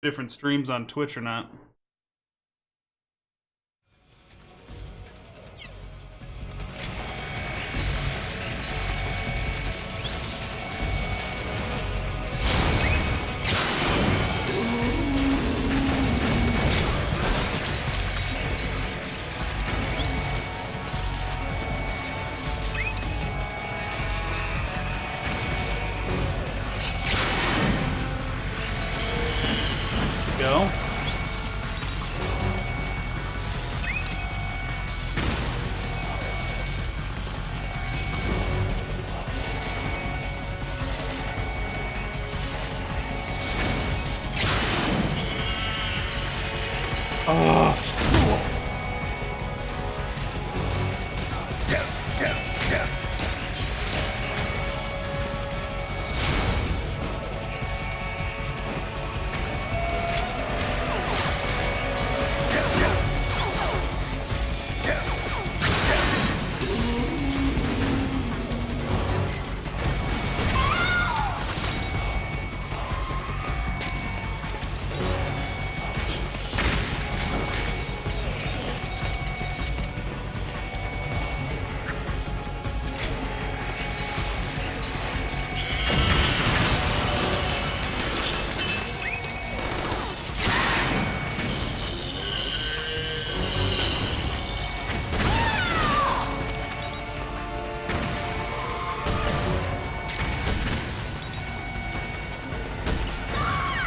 different streams on Twitch or not. Go.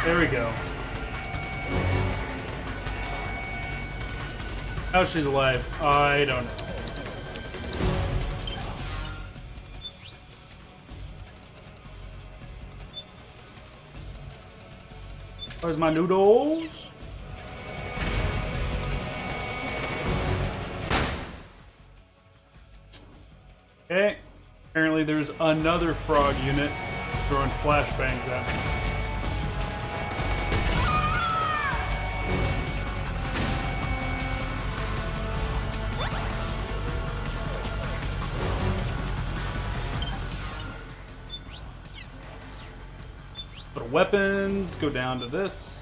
There we go. How she's alive, I don't know. Where's my noodles? Okay. Apparently there's another frog unit throwing flashbangs at me. Little weapons, go down to this.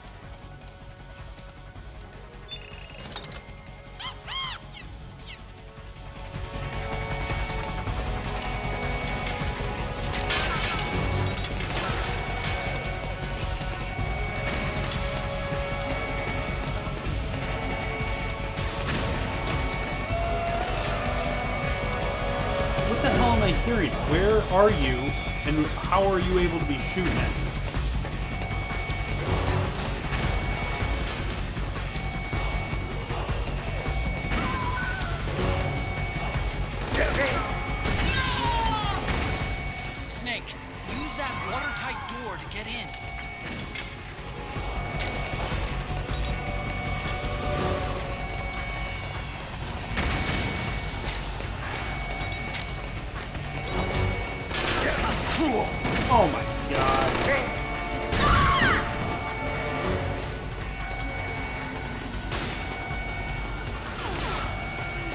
What the hell am I hearing? Where are you, and how are you able to be shooting at me? Snake, use that watertight door to get in. Oh my god.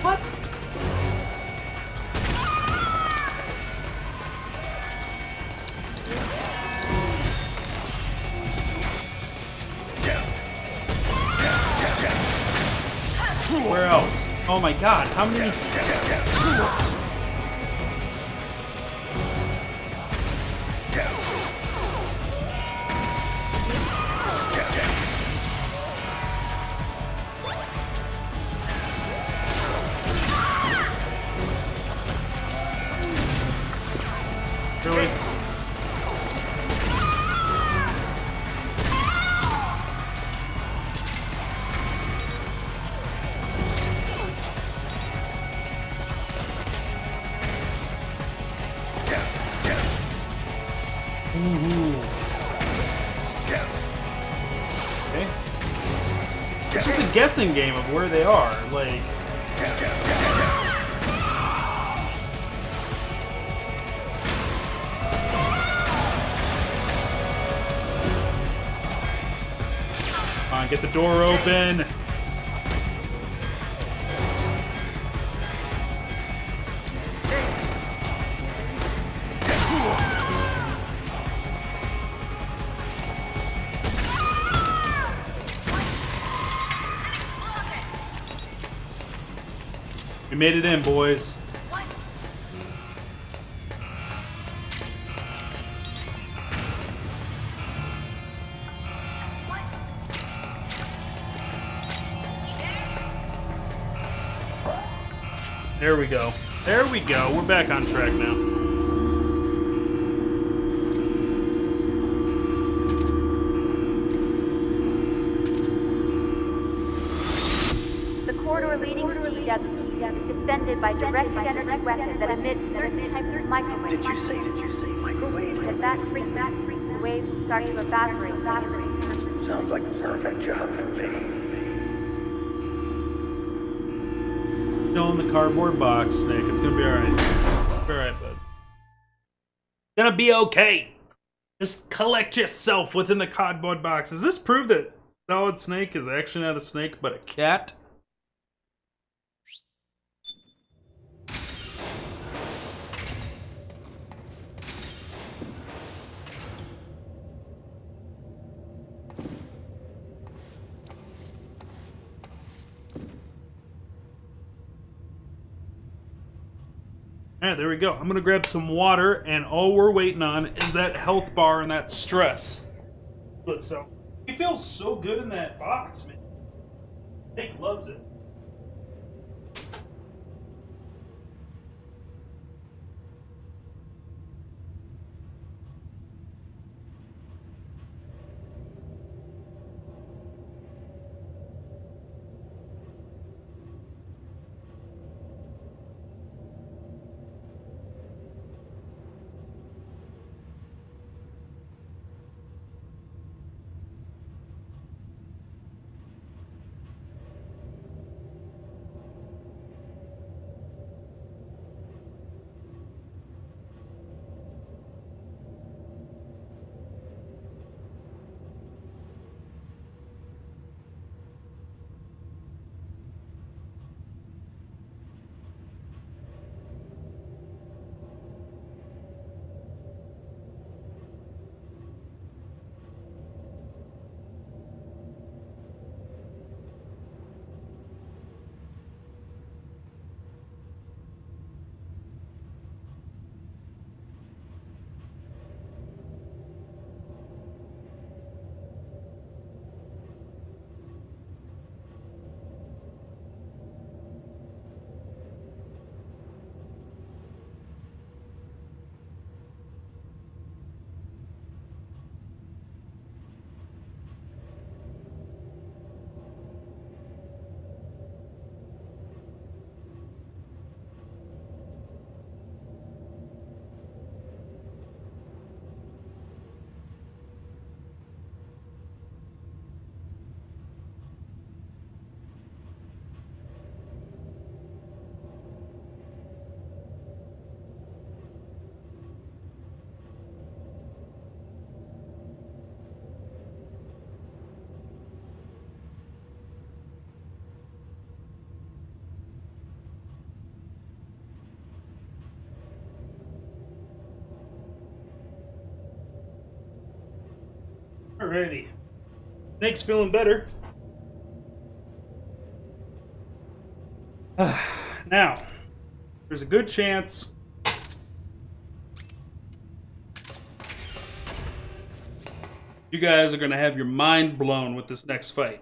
What? Where else? Oh my god, how many? Really? Okay. It's just a guessing game of where they are. Like. Come on, get the door open. We made it in, boys. There we go. There we go. We're back on track now. The corridor leading to GW is defended by directed energy weapons that emit certain types of microwaves. Did you say microwaves? At that frequency, the waves will start to evaporate. Sounds like a perfect job for me. Still in the cardboard box, Snake. It's gonna be alright. Alright, bud. Gonna be okay. Just collect yourself within the cardboard box. Does this prove that Solid Snake is actually not a snake, but a cat? Alright, there we go. I'm gonna grab some water, and all we're waiting on is that health bar and that stress. But so, he feels so good in that box, man. Nick loves it. Alrighty. Snake's feeling better. Now, there's a good chance you guys are going to have your mind blown with this next fight.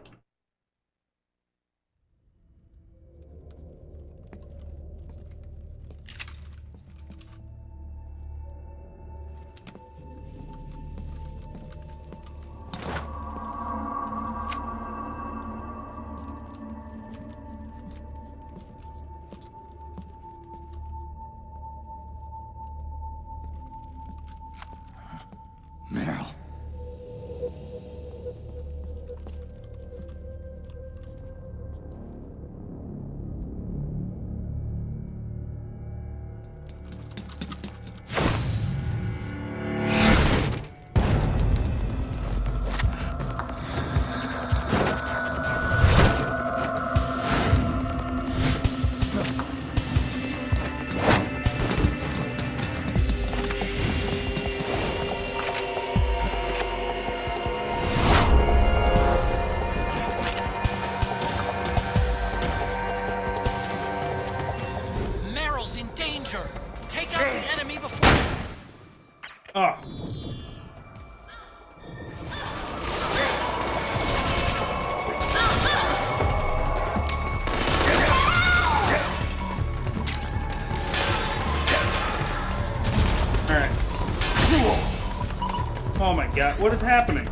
Meryl. God, what is happening?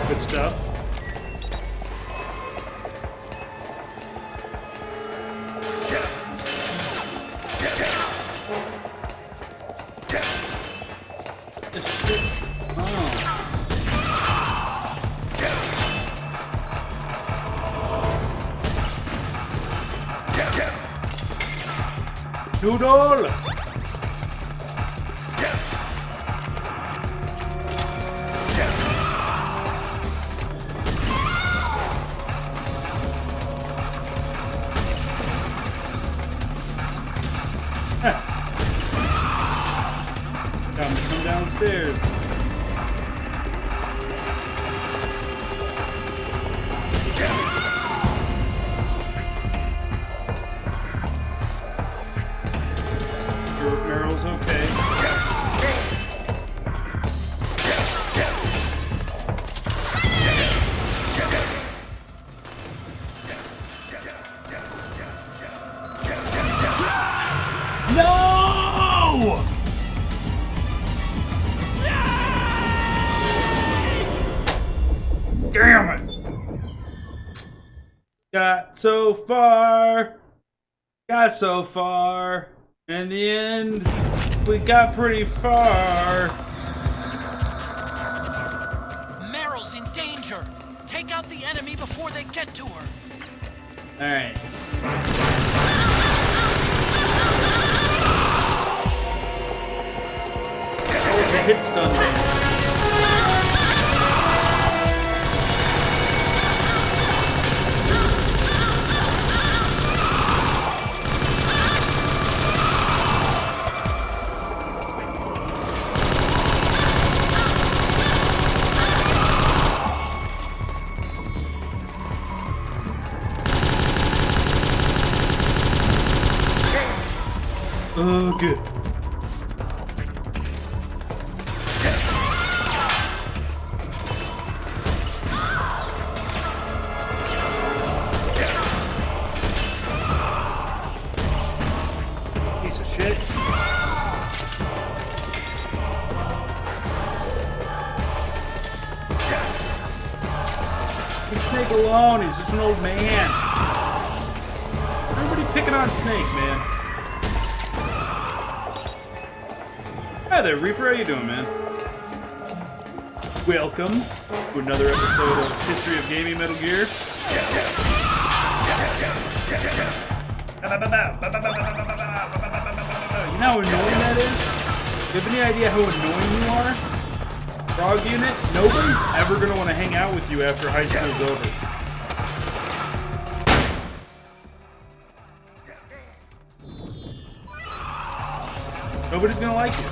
Good stuff. This shit. Oh. Doodle! Come downstairs. Meryl's okay. No! Damn it! Got so far. In the end, we got pretty far. Meryl's in danger. Take out the enemy before they get to her. Alright. Oh, the hit stun dance. Oh, good. Piece of shit. Leave Snake alone. He's just an old man. Everybody picking on Snake, man. Hi there, Reaper. How you doing, man? Welcome to another episode of History of Gaming Metal Gear. You know how annoying that is? Do you have any idea how annoying you are? Frog Unit, nobody's ever going to want to hang out with you after high school's over. Nobody's going to like you.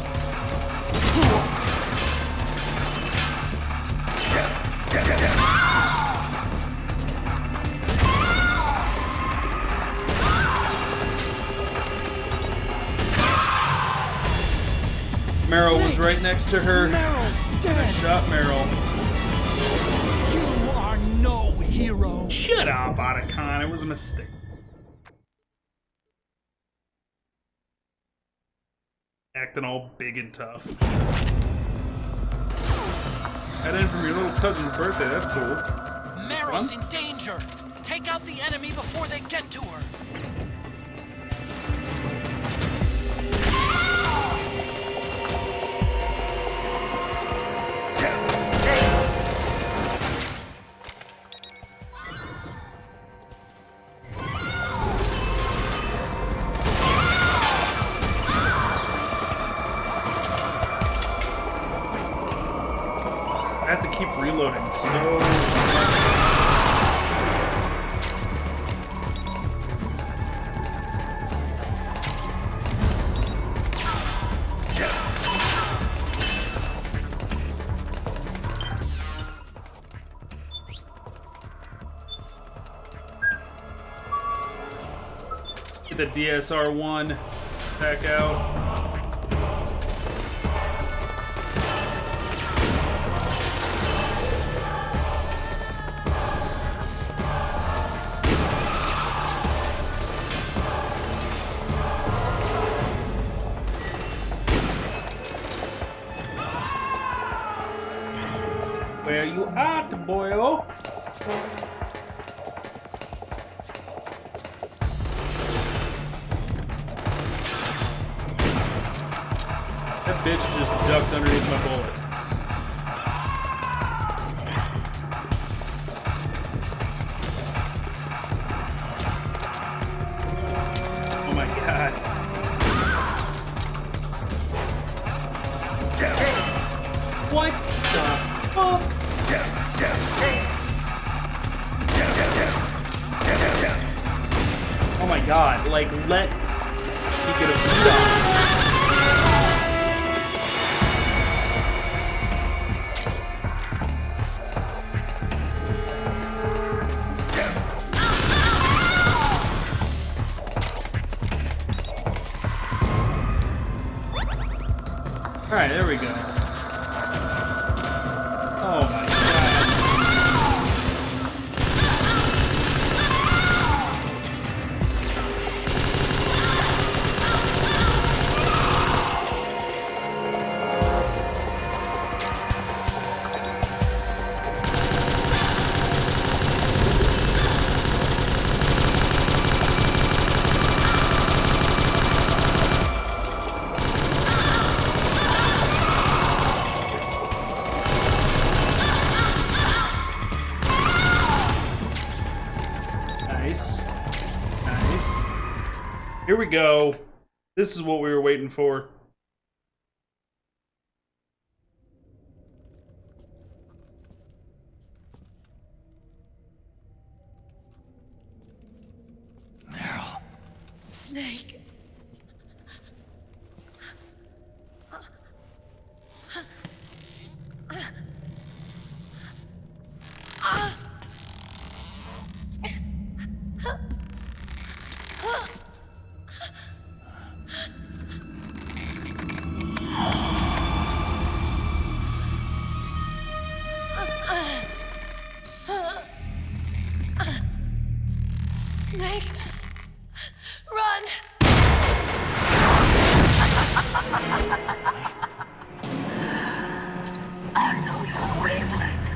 Meryl was right next to her. Meryl's dead. I shot Meryl. You are no hero. Shut up, Otacon. It was a mistake. Acting all big and tough. Got in from your little cousin's birthday. That's cool. Meryl's in danger. Take out the enemy before they get to her. I have to keep reloading so. the DSR-1 back out. Where you at, boyo? That bitch just ducked underneath my bullet. Oh my god. What the fuck? Oh my god, like, let me get a shot. Alright, there we go. Oh my god. Here we go. This is what we were waiting for. Meryl. Snake. Snake, run! I know your wavelength.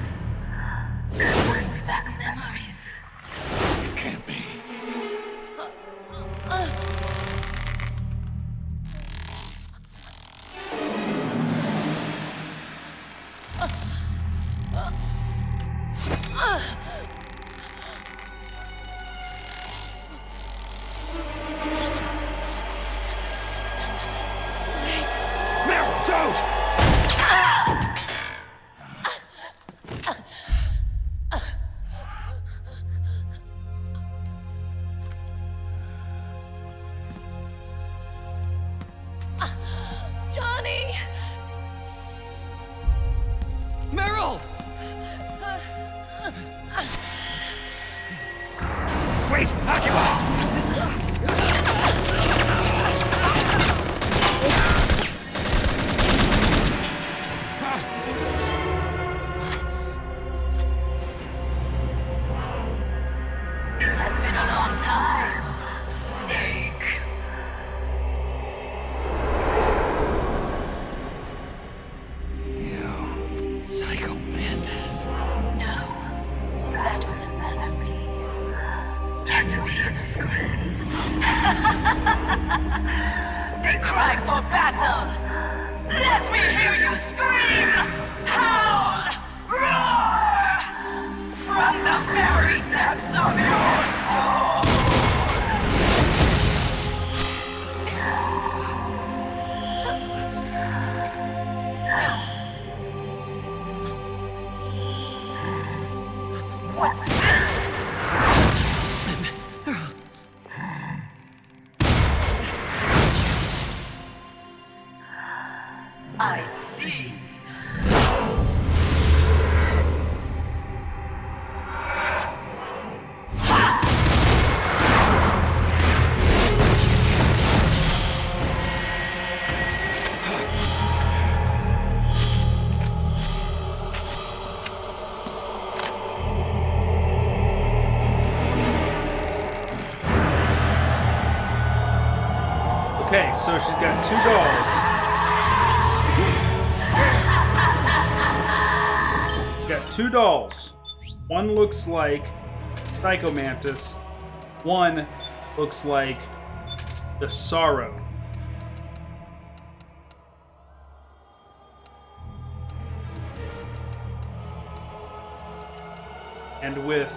It brings back memories. It can't be. Meryl, don't! Johnny! Meryl! Wait, Akiba! It has been a long time, Snake. You psycho mantis. No, that was another me. Can you hear the screams? They cry for battle. Let me hear you scream! Howl! Roar! From the very depths of your soul! What's this? I see. Okay, so she's got 2 dolls. She's got 2 dolls. One looks like Psycho Mantis. One looks like the Sorrow. And with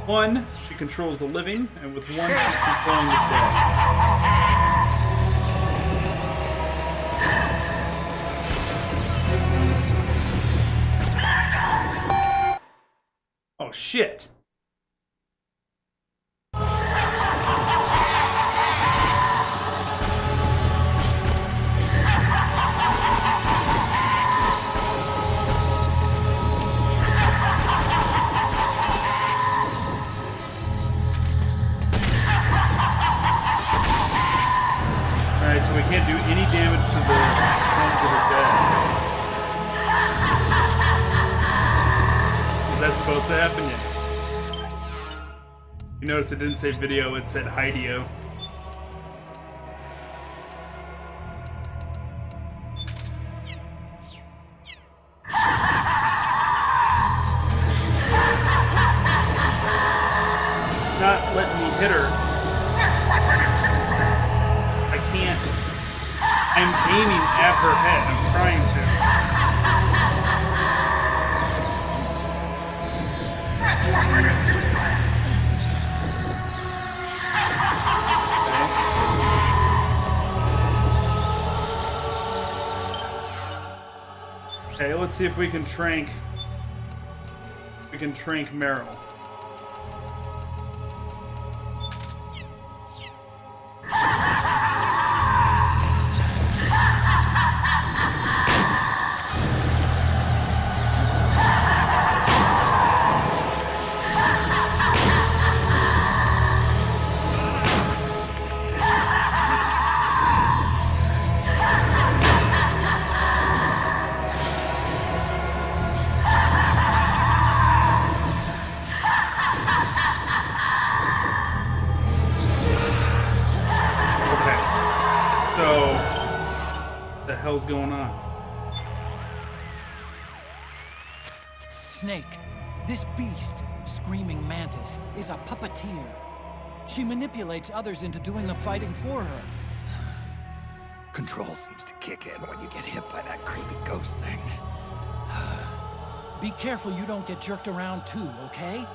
one, she controls the living, and with one, she's controlling the dead. Oh, shit. Alright, so we can't do any damage to the ones that are dead. Is that supposed to happen yet? You notice it didn't say video, it said Hideo. Not letting me hit her. I can't. I'm aiming at her head. I'm trying to. Okay, let's see if we can trank. We can trank Meryl. What's going on? Snake, this beast, Screaming Mantis, is a puppeteer. She manipulates others into doing the fighting for her. Control seems to kick in when you get hit by that creepy ghost thing. Be careful you don't get jerked around too, okay?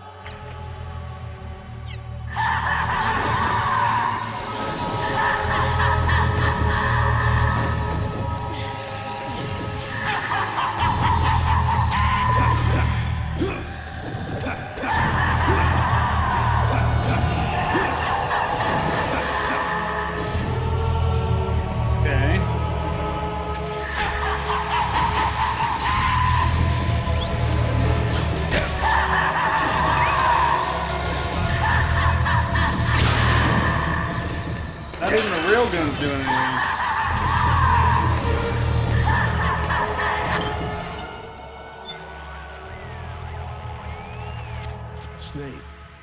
Gun's doing anything. Snake,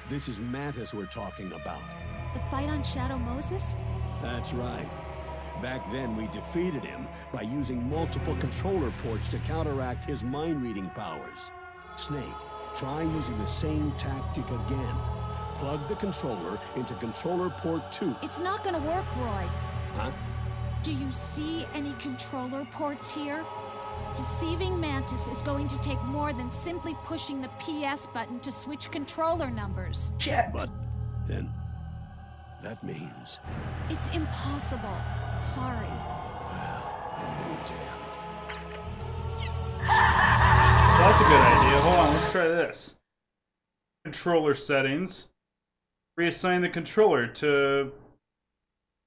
this is Mantis we're talking about. The fight on Shadow Moses? That's right. Back then, we defeated him by using multiple controller ports to counteract his mind-reading powers. Snake, try using the same tactic again. Plug the controller into controller port 2. It's not gonna work, Roy. Huh? Do you see any controller ports here? Deceiving Mantis is going to take more than simply pushing the PS button to switch controller numbers. Shit. But then, that means... It's impossible. Sorry. Well, be damned. Well, that's a good idea. Hold on, let's try this. Controller settings. Reassign the controller to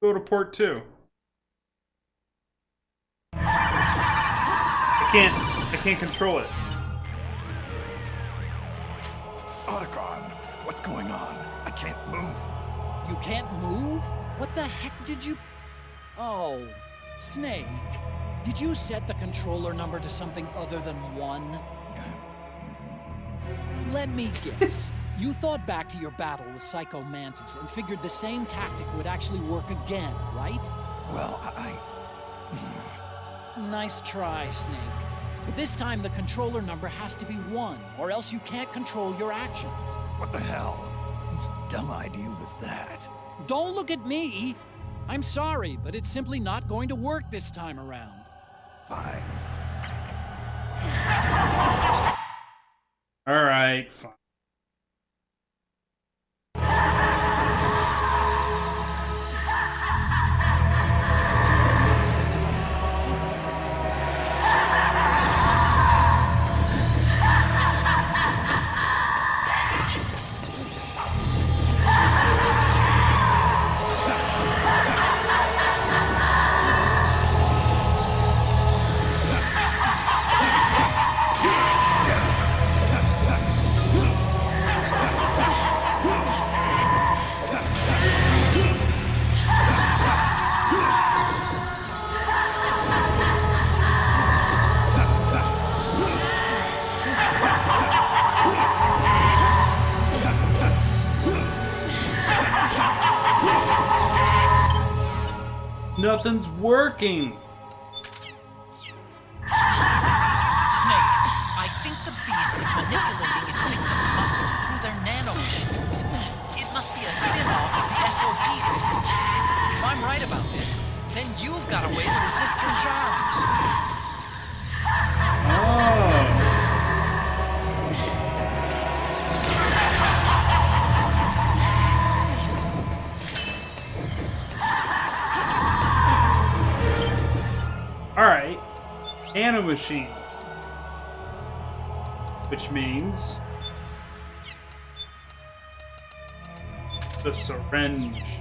go to port 2. I can't control it. Otacon, what's going on? I can't move. You can't move? What the heck did you... Oh, Snake. Did you set the controller number to something other than 1? Let me guess. You thought back to your battle with Psycho Mantis and figured the same tactic would actually work again, right? Well, Nice try, Snake. But this time the controller number has to be 1, or else you can't control your actions. What the hell? Whose dumb idea was that? Don't look at me! I'm sorry, but it's simply not going to work this time around. Fine. Alright, fine. Nothing's working. Snake, I think the beast is manipulating its victims' muscles through their nano-machines. It must be a spin-off of the SOP system. If I'm right about this, then you've got a way to resist your charms. Oh. Alright, nanomachines. Which means the syringe.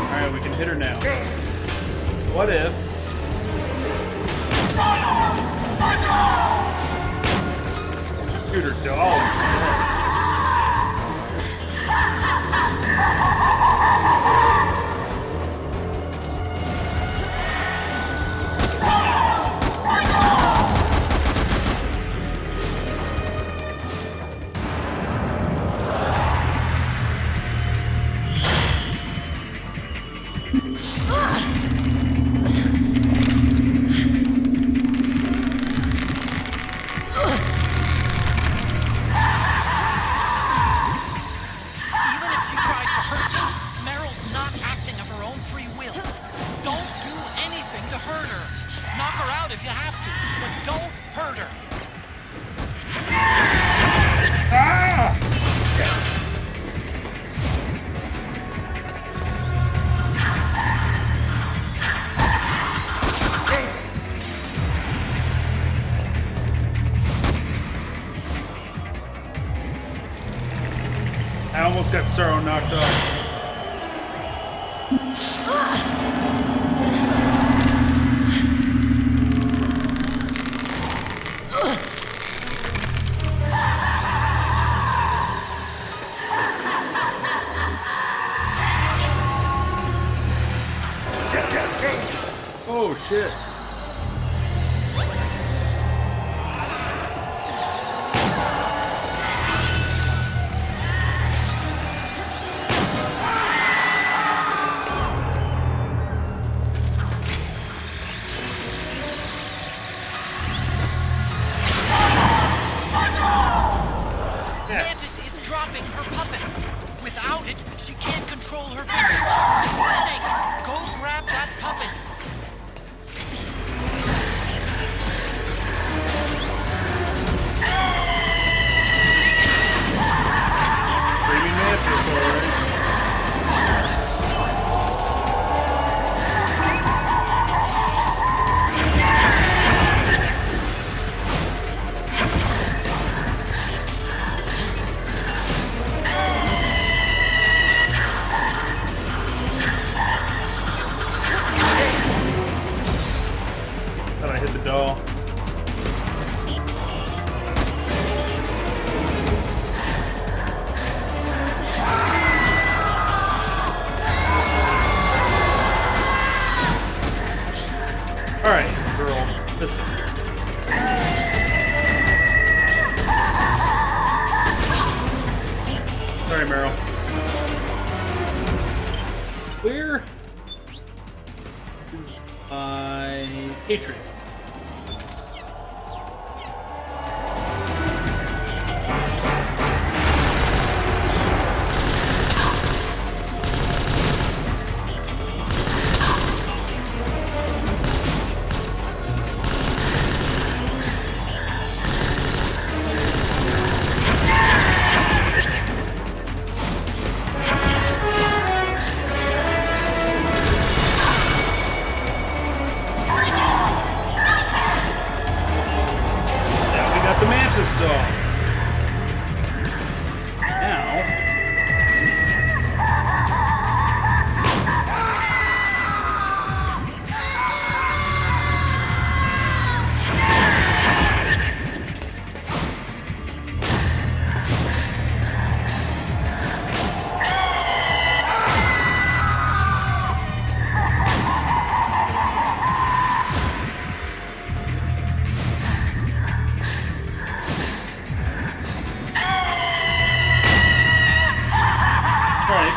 Alright, we can hit her now. What if shoot her dogs. I almost got Sorrow knocked off. Oh shit. Mantis is dropping her puppet. Without it, she can't control her victims. Snake, go grab that puppet. Screaming Mantis, alright. Thought I hit the doll. by Patriots.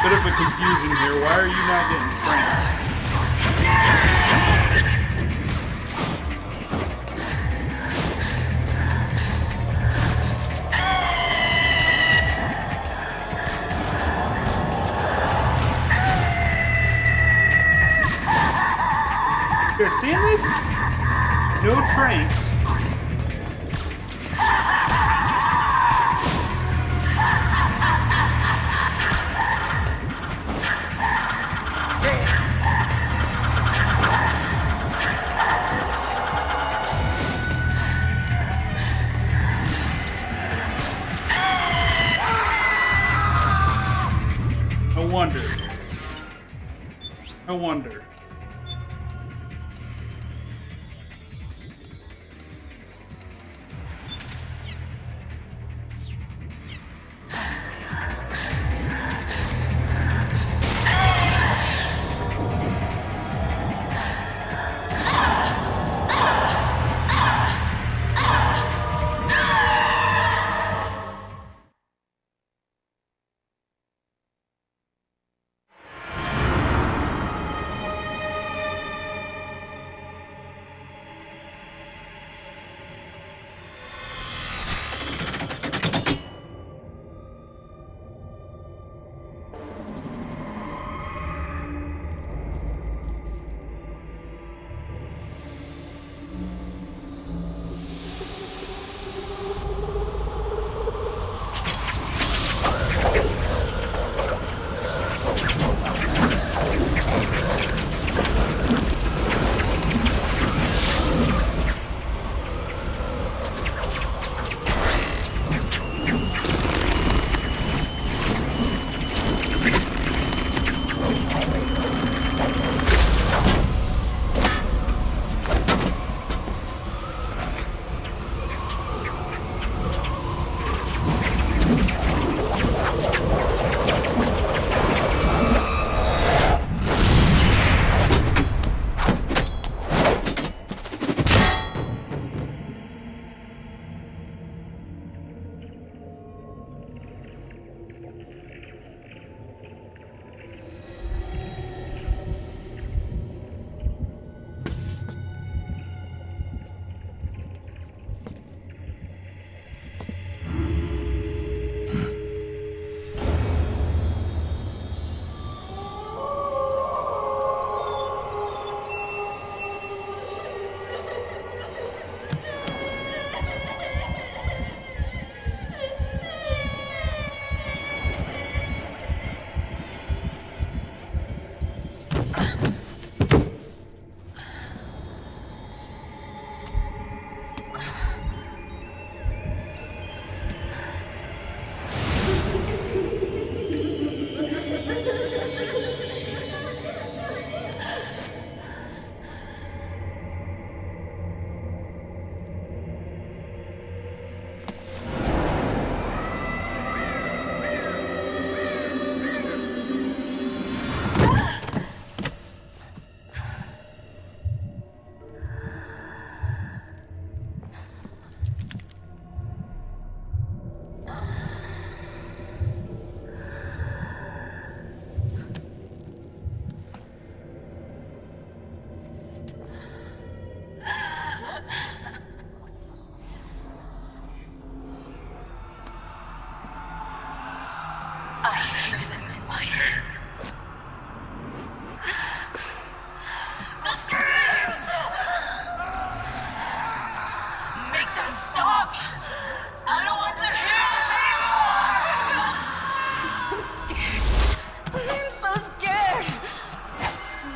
Bit of a confusion here. Why are you not getting trained? You guys seeing this? No tranks. I wonder.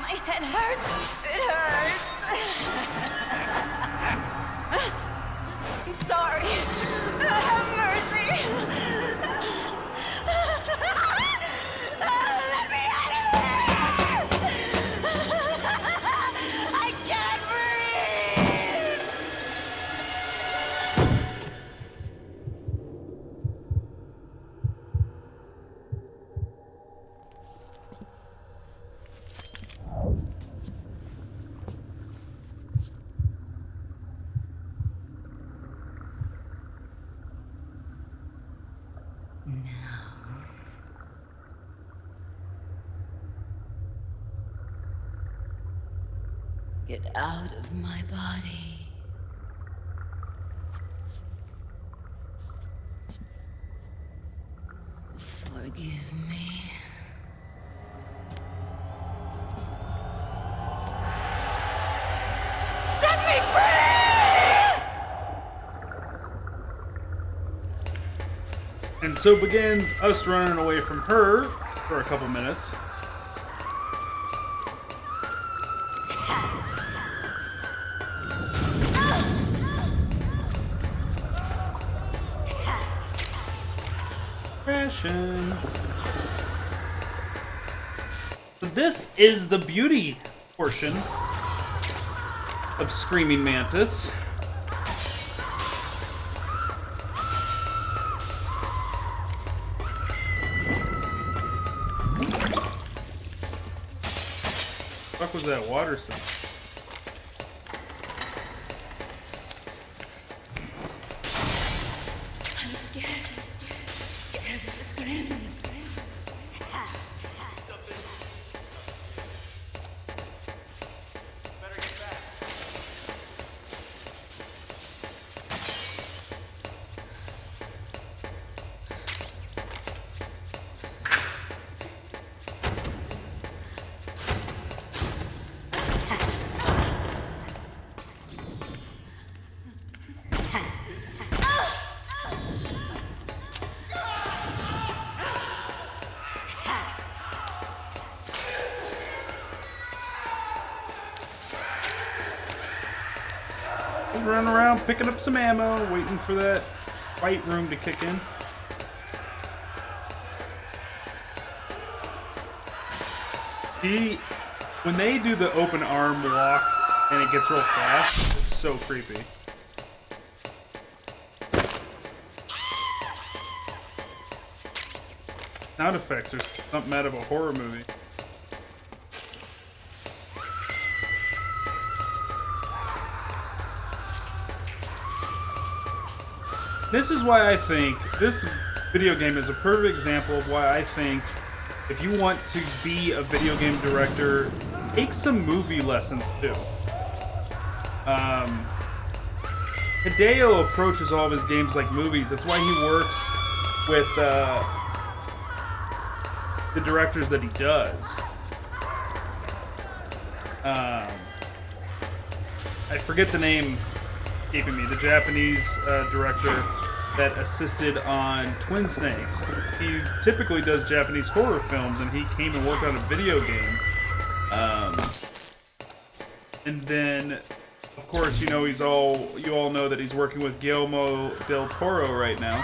My head hurts. It hurts. I'm sorry. Have mercy. Let me out of here. I can't breathe. Get out of my body. Forgive me. Set me free! And so begins us running away from her for a couple minutes. Crashing. So this is the beauty portion of Screaming Mantis. What was that water sound? I'm scared. Running around picking up some ammo, waiting for that fight room to kick in. When they do the open arm walk and it gets real fast, it's so creepy. Sound effects are something out of a horror movie. This is why I think this video game is a perfect example of why I think if you want to be a video game director, take some movie lessons too. Hideo approaches all of his games like movies. That's why he works with the directors that he does. I forget the name escaping me. The Japanese director that assisted on Twin Snakes. He typically does Japanese horror films, and he came and worked on a video game. And then, of course, you all know that he's working with Guillermo del Toro right now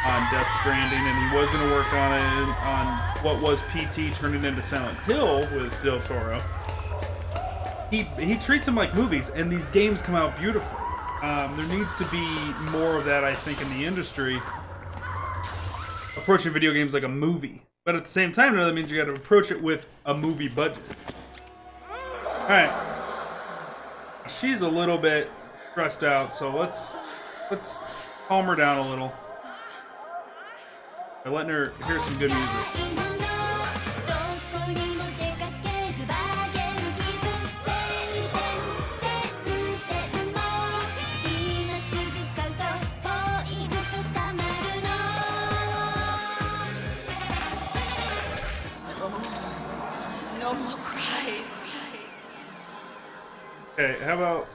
on Death Stranding, and he was going to work on what was PT turning into Silent Hill with Del Toro. He treats them like movies, and these games come out beautiful. There needs to be more of that, I think, in the industry. Approaching video games like a movie. But at the same time, that means you gotta approach it with a movie budget. Alright. She's a little bit stressed out, so let's calm her down a little. By letting her hear some good music. No more cries. Okay, how about...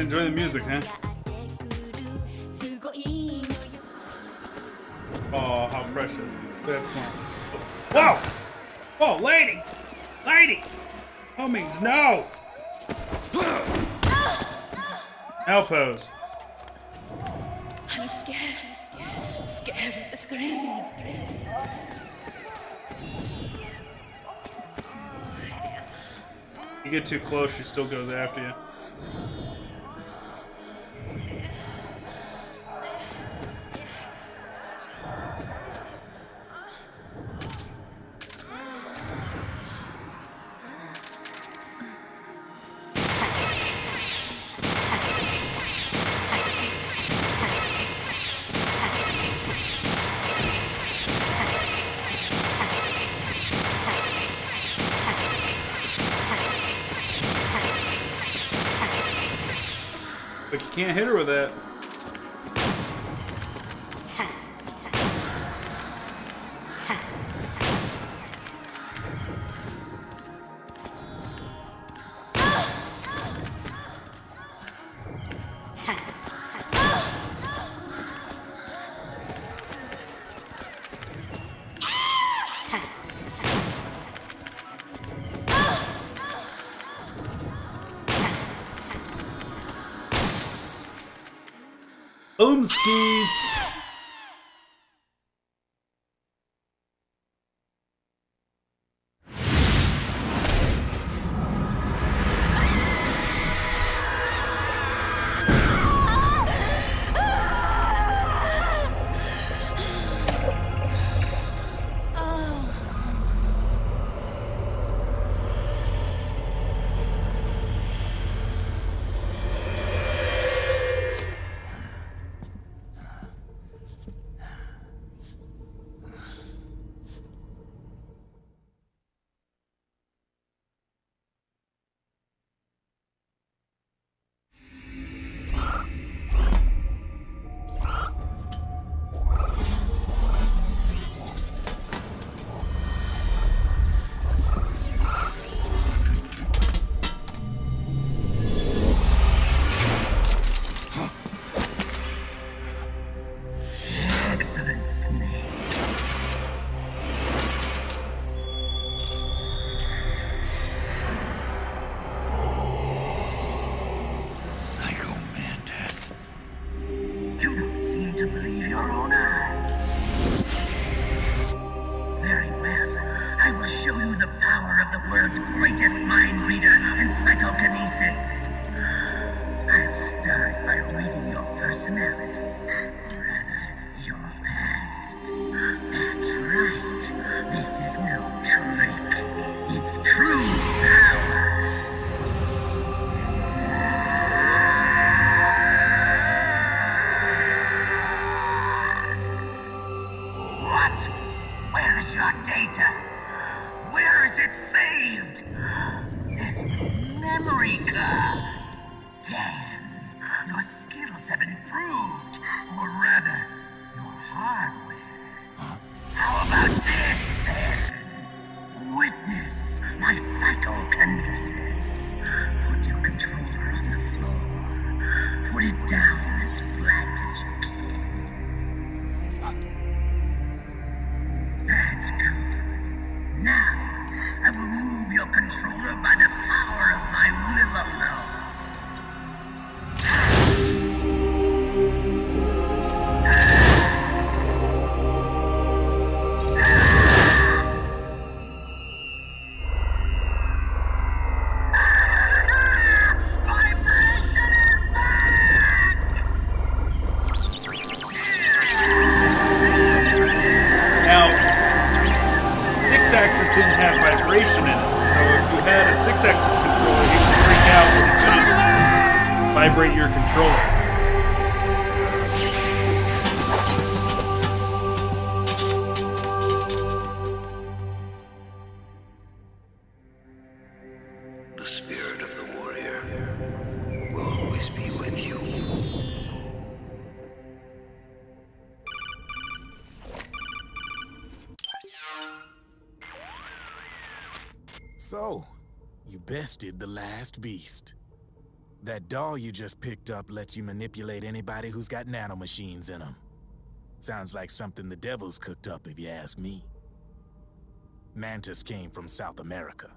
enjoy the music, huh? Oh, how precious. That small. Whoa! Whoa, lady! Lady! Homies, no! Now pose. I'm scared. Scared of the screams. You get too close, she still goes after you. But you can't hit her with that. Skis. Didn't have vibration in it, so if you had a 6-axis controller, you would freak out when it couldn't vibrate your controller. The spirit of the warrior will always be with you. So, you bested the last beast. That doll you just picked up lets you manipulate anybody who's got nanomachines in them. Sounds like something the devil's cooked up, if you ask me. Mantis came from South America.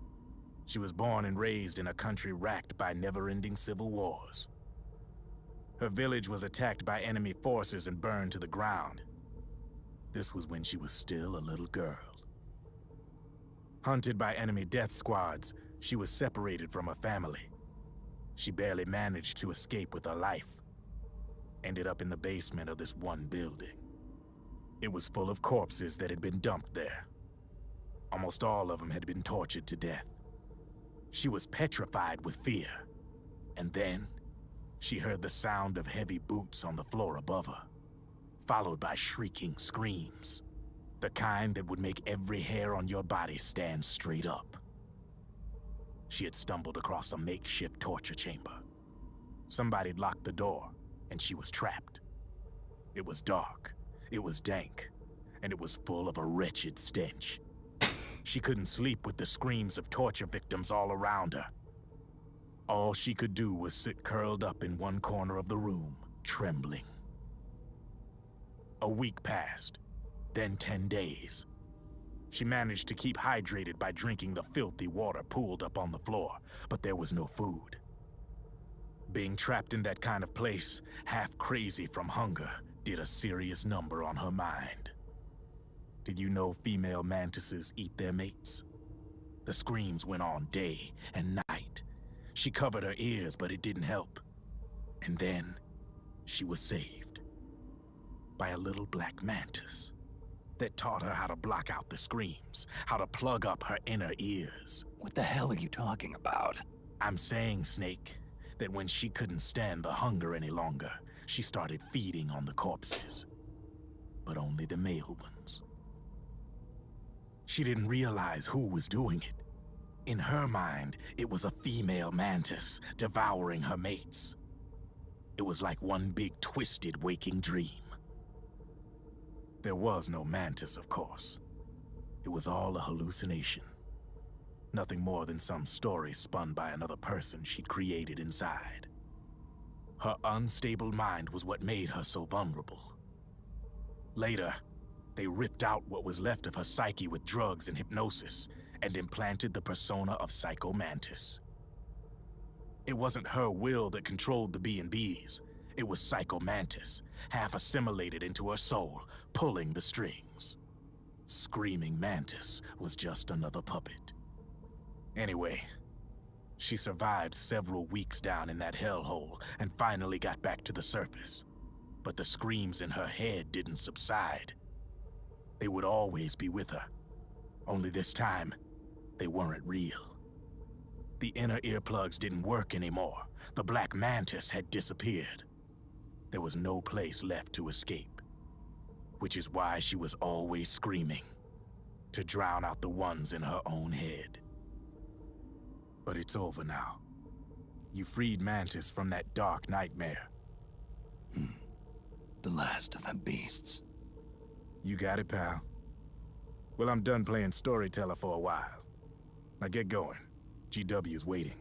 She was born and raised in a country racked by never-ending civil wars. Her village was attacked by enemy forces and burned to the ground. This was when she was still a little girl. Hunted by enemy death squads, she was separated from her family. She barely managed to escape with her life. Ended up in the basement of this one building. It was full of corpses that had been dumped there. Almost all of them had been tortured to death. She was petrified with fear. And then, she heard the sound of heavy boots on the floor above her, followed by shrieking screams. The kind that would make every hair on your body stand straight up. She had stumbled across a makeshift torture chamber. Somebody'd locked the door, and she was trapped. It was dark, it was dank, and it was full of a wretched stench. She couldn't sleep with the screams of torture victims all around her. All she could do was sit curled up in one corner of the room, trembling. A week passed, then 10 days. She managed to keep hydrated by drinking the filthy water pooled up on the floor, but there was no food. Being trapped in that kind of place, half crazy from hunger, did a serious number on her mind. Did you know female mantises eat their mates? The screams went on day and night. She covered her ears, but it didn't help. And then, she was saved. By a little black mantis that taught her how to block out the screams, how to plug up her inner ears. What the hell are you talking about? I'm saying, Snake, that when she couldn't stand the hunger any longer, she started feeding on the corpses. But only the male ones. She didn't realize who was doing it. In her mind, it was a female mantis devouring her mates. It was like one big twisted waking dream. There was no mantis, of course. It was all a hallucination. Nothing more than some story spun by another person she'd created inside. Her unstable mind was what made her so vulnerable. Later, they ripped out what was left of her psyche with drugs and hypnosis and implanted the persona of Psycho Mantis. It wasn't her will that controlled the B&Bs. It was Psycho Mantis, half assimilated into her soul, pulling the strings. Screaming Mantis was just another puppet. Anyway, she survived several weeks down in that hellhole and finally got back to the surface. But the screams in her head didn't subside. They would always be with her. Only this time, they weren't real. The inner earplugs didn't work anymore. The black mantis had disappeared. There was no place left to escape. Which is why she was always screaming, to drown out the ones in her own head. But it's over now. You freed Mantis from that dark nightmare. The last of them beasts. You got it, pal. Well, I'm done playing storyteller for a while. Now get going. GW's waiting.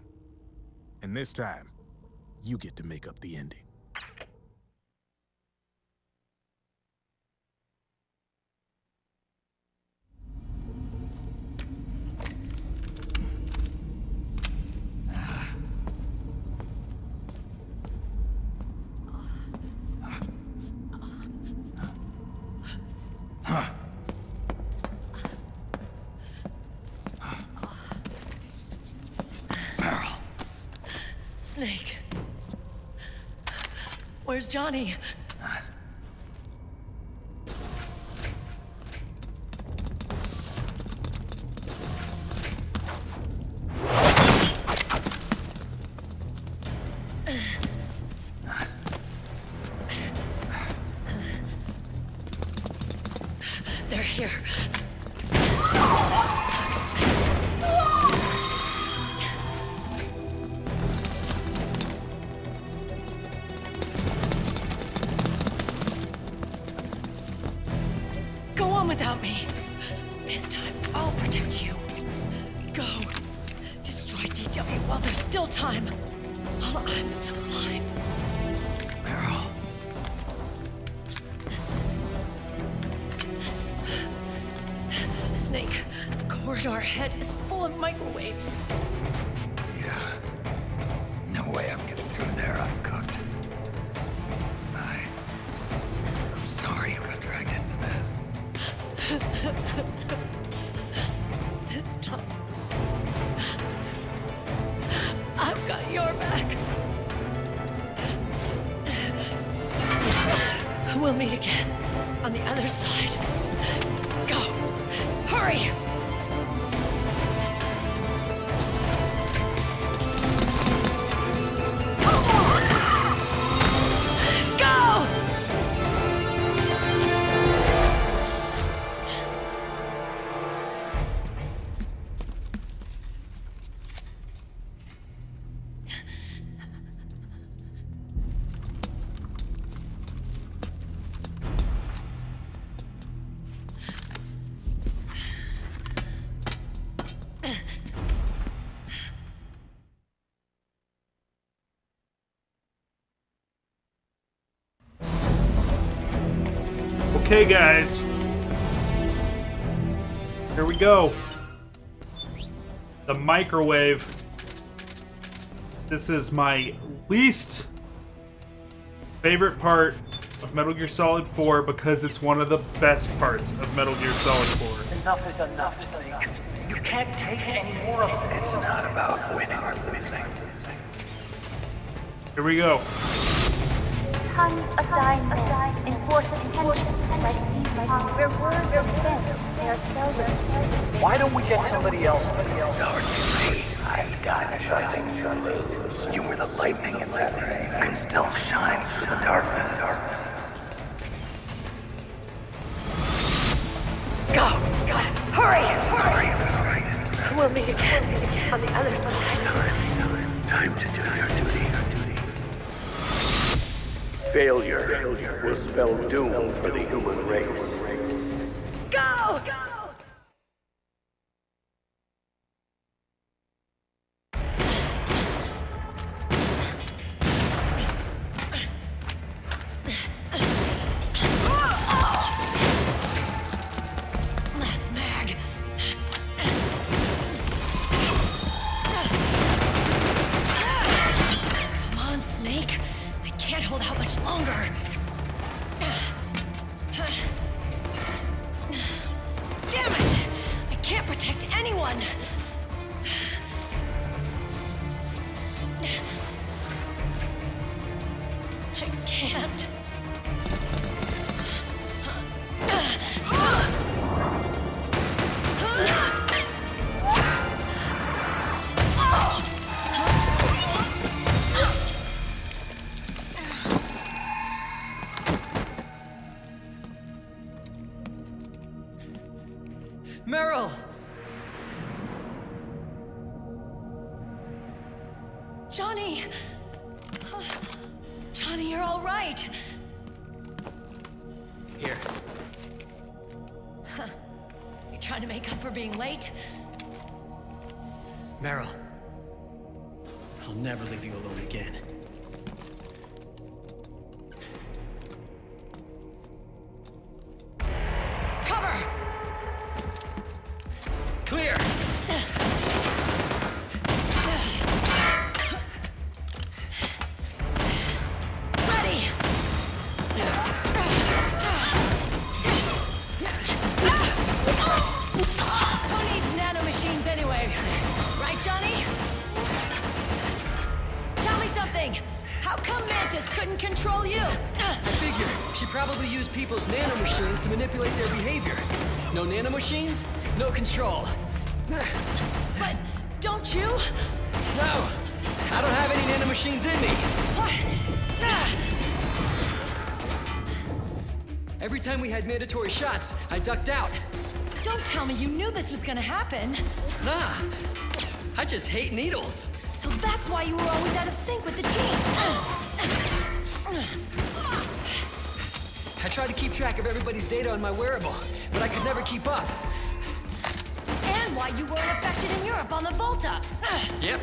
And this time, you get to make up the ending. Snake. Where's Johnny? They're here. Go on without me. This time, I'll protect you. Go. Destroy DW while there's still time. while I'm still alive. Meryl. Snake, the corridor ahead is full of microwaves. Yeah. No way I'm getting through there uncooked. I'm sorry you got dragged into this. This time, I've got your back. We'll meet again on the other side. Go! Hurry! Go! Okay, guys. Here we go. The microwave. This is my least favorite part of Metal Gear Solid 4 because it's one of the best parts of Metal Gear Solid 4. Enough is enough, Snake. You can't take any more of it. It's not about winning or losing. Here we go. Tons of dying enforcing tension like deep where words are spent, they are seldom. Why don't we get somebody else? It's our duty. I've got nothing to lose. You were the lightning in that ray. You can still shine through the darkness. Go! Hurry! Sorry. We'll meet again on the other side. Time to do your duty. Failure will spell doom for the human race. Go! Last mag. Come on, Snake. I can't hold out much longer. Damn it! I can't protect anyone! I can't. Meryl! Johnny! Johnny, you're all right. Here. You trying to make up for being late? Meryl. I'll never leave you alone again. Cover! Clear! Ready! Who needs nanomachines anyway? Right, Johnny? Tell me something! How come Mantis couldn't control you? I figured she probably used people's nanomachines to manipulate their behavior. No nanomachines, no control. But don't you? No! I don't have any nanomachines in me! What? Every time we had mandatory shots, I ducked out. Don't tell me you knew this was gonna happen. Nah, I just hate needles. So that's why you were always out of sync with the team. I tried to keep track of everybody's data on my wearable, but I could never keep up. And why you weren't affected in Europe on the Volta. Yep.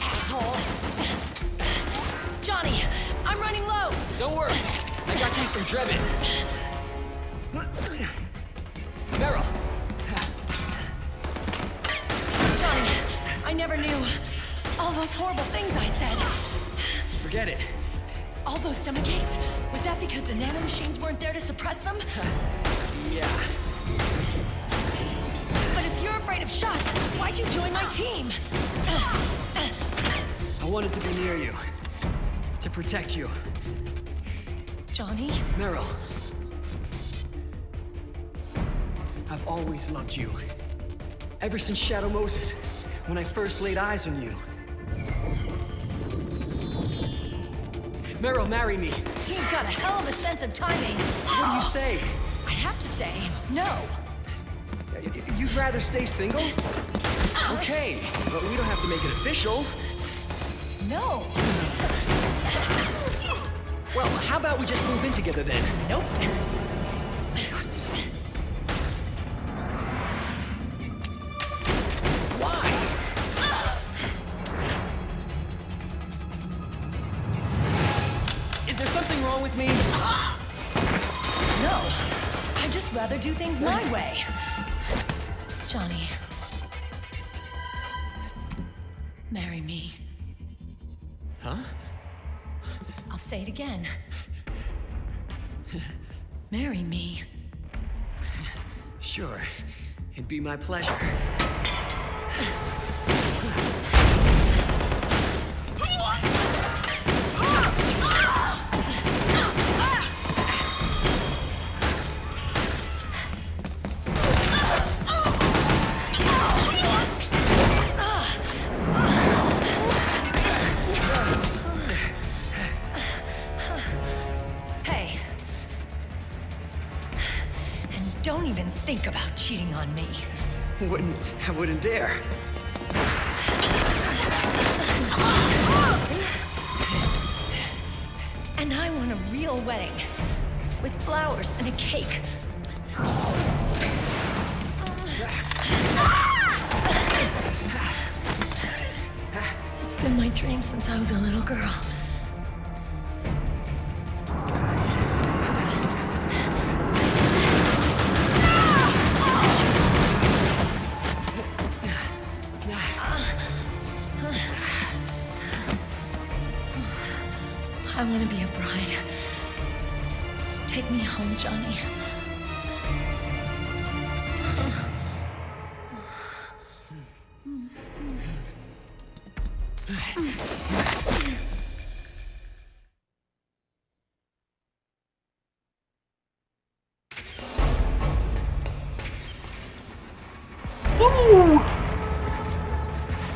Asshole. He's from Drebin. Meryl. Johnny, I never knew all those horrible things I said. Forget it. All those stomach aches? Was that because the nanomachines weren't there to suppress them? Yeah. But if you're afraid of shots, why'd you join my team? I wanted to be near you. To protect you. Johnny? Meryl. I've always loved you. Ever since Shadow Moses, when I first laid eyes on you. Meryl, marry me. You've got a hell of a sense of timing. What do you say? I have to say, no. You'd rather stay single? Okay, but we don't have to make it official. No. Well, how about we just move in together then? Nope. Why? Is there something wrong with me? No. I'd just rather do things my way. Johnny. Marry me. Huh? I'll say it again. Marry me. Sure. It'd be my pleasure. Hey. And don't even think about cheating on me. I wouldn't dare. And I want a real wedding. With flowers and a cake. It's been my dream since I was a little girl. I want to be a bride. Take me home, Johnny. Woo!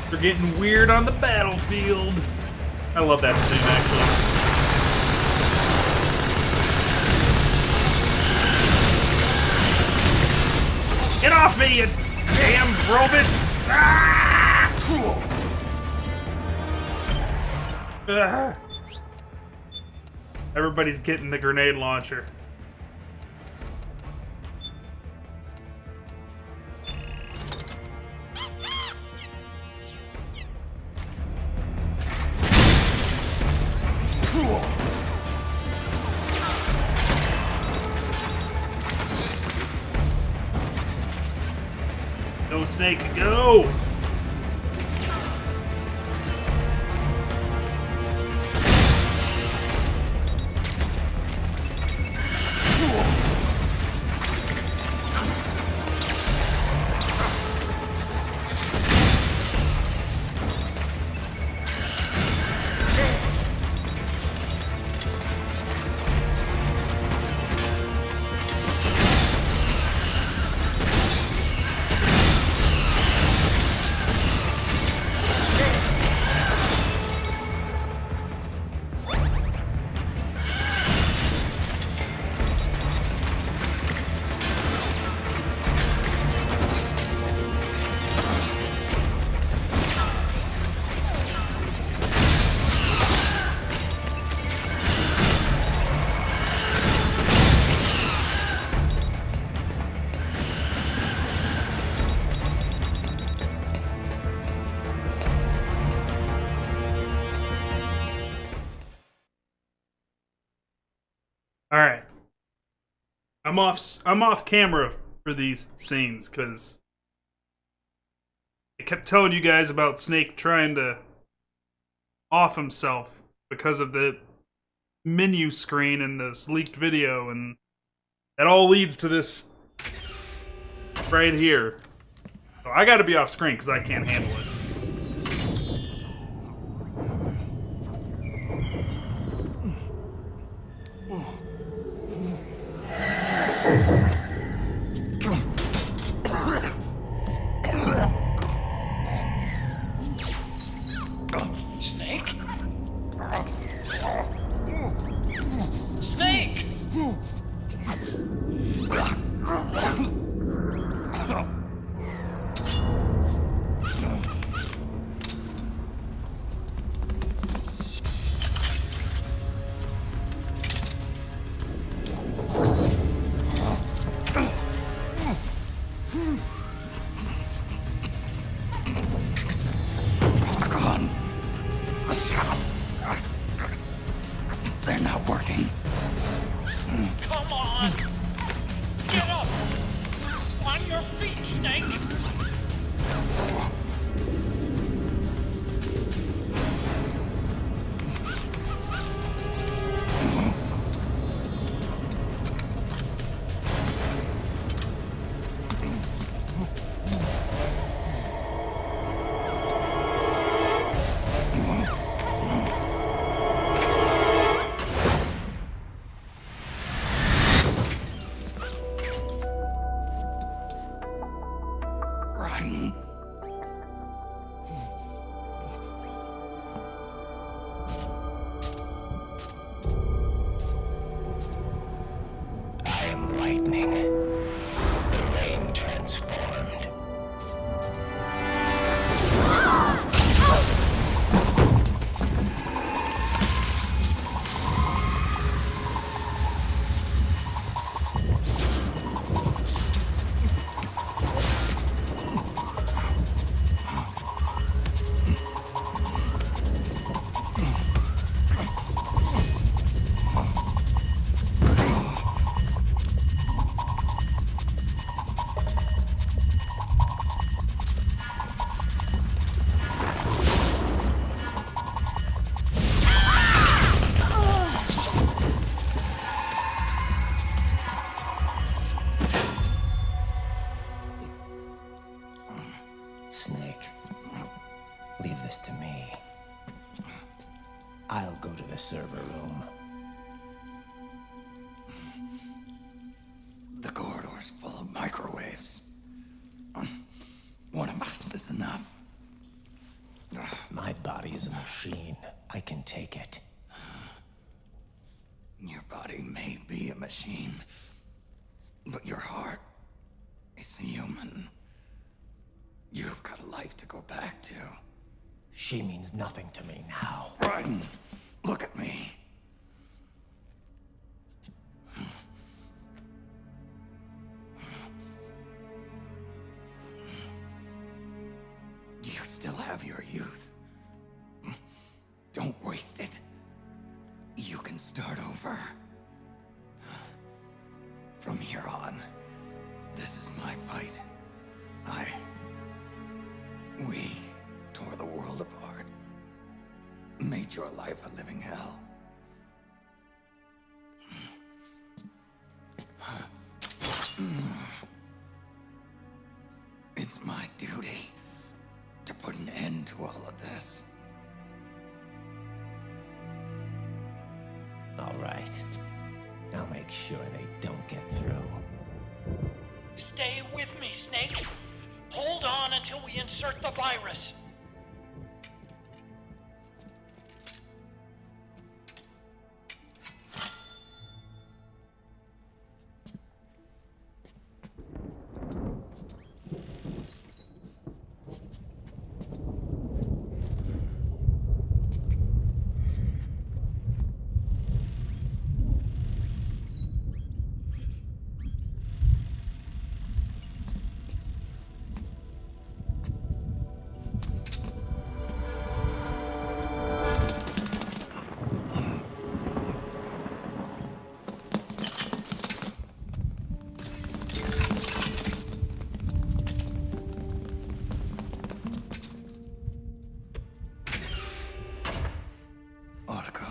They're getting weird on the battlefield. I love that scene, actually. Get off me, you damn robots! Ah! Ugh. Everybody's getting the grenade launcher. Go, Snake, go! All right. I'm off camera for these scenes because I kept telling you guys about Snake trying to off himself because of the menu screen in this leaked video, and that all leads to this right here. So I gotta be off screen because I can't handle it. Snake? Snake! Gone. The shots. They're not working. Come on! Get up! On your feet, Snake! Run. I am lightning. The rain transformed. Snake, leave this to me. I'll go to the server room. The corridor's full of microwaves. One of us is enough. My body is a machine. I can take it. Your body may be a machine, but your heart is human. You've got a life to go back to. She means nothing to me now. Ryan, look at me. You still have your youth. Don't waste it. You can start over. From here on, this is my fight. We tore the world apart. Made your life a living hell. It's my duty to put an end to all of this. All right. I'll make sure they don't get through. Stay with me, Snake. Hold on until we insert the virus.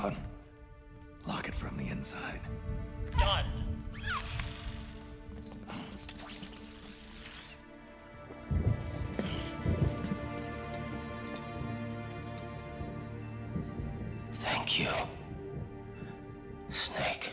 down. Lock it from the inside. Done. Thank you, Snake.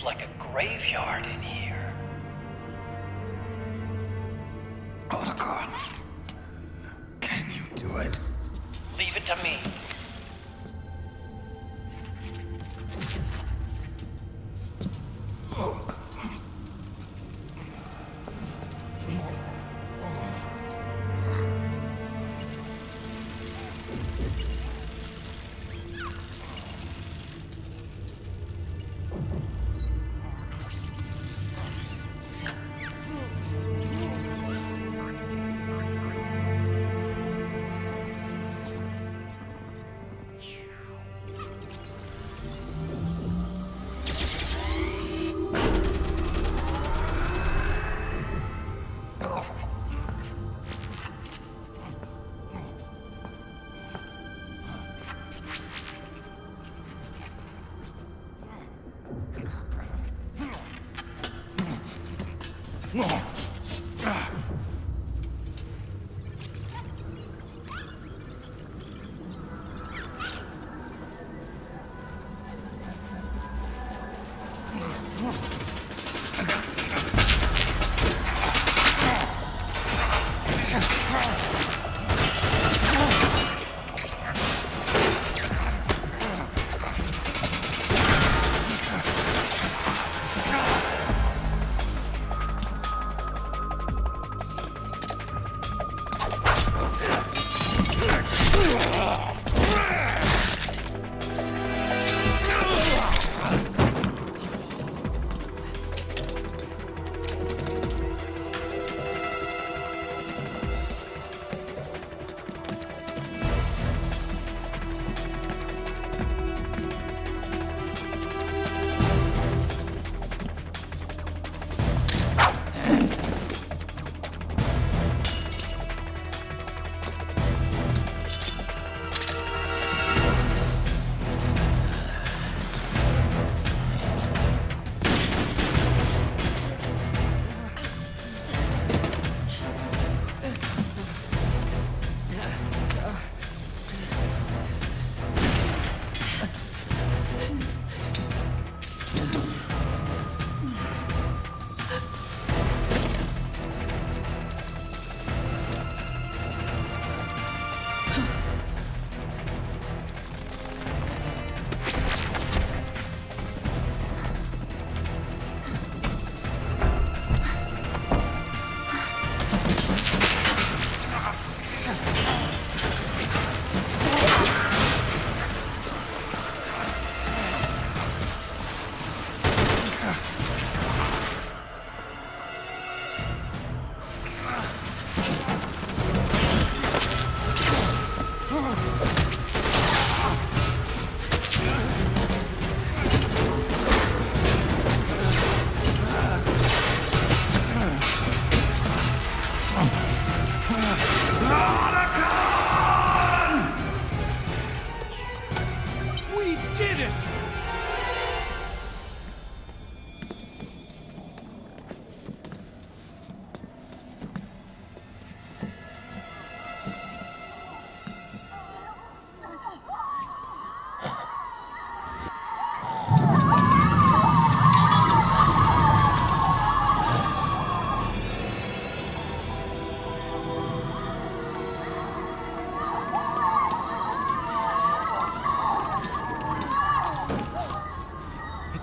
like a graveyard in here. Otacon, can you do it? Leave it to me.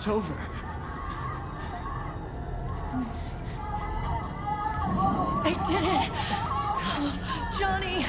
It's over. They did it! Johnny!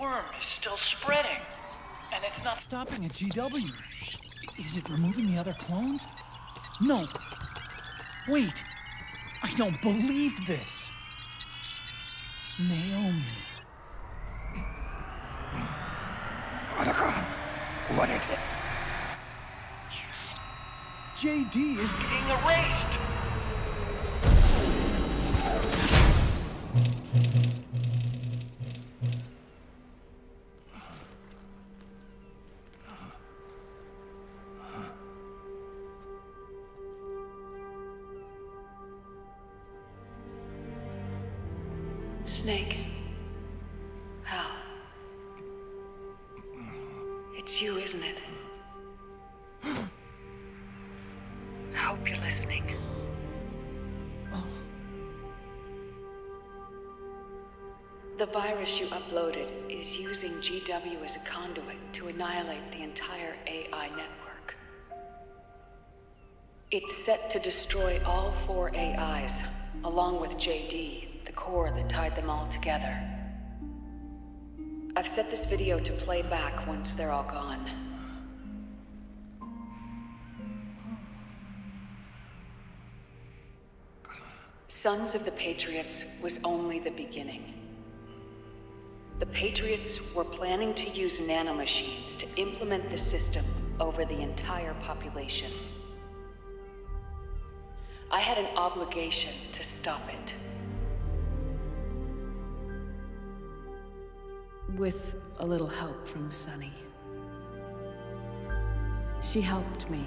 worm is still spreading. And it's not Stopping at GW. Is it removing the other clones? No. Wait. I don't believe this. Naomi. What is it? JD is being erased. Snake. Hal. It's you, isn't it? I hope you're listening. The virus you uploaded is using GW as a conduit to annihilate the entire AI network. It's set to destroy all 4 AIs, along with JD, the core that tied them all together. I've set this video to play back once they're all gone. Sons of the Patriots was only the beginning. The Patriots were planning to use nanomachines to implement the system over the entire population. I had an obligation to stop it. With a little help from Sunny. She helped me.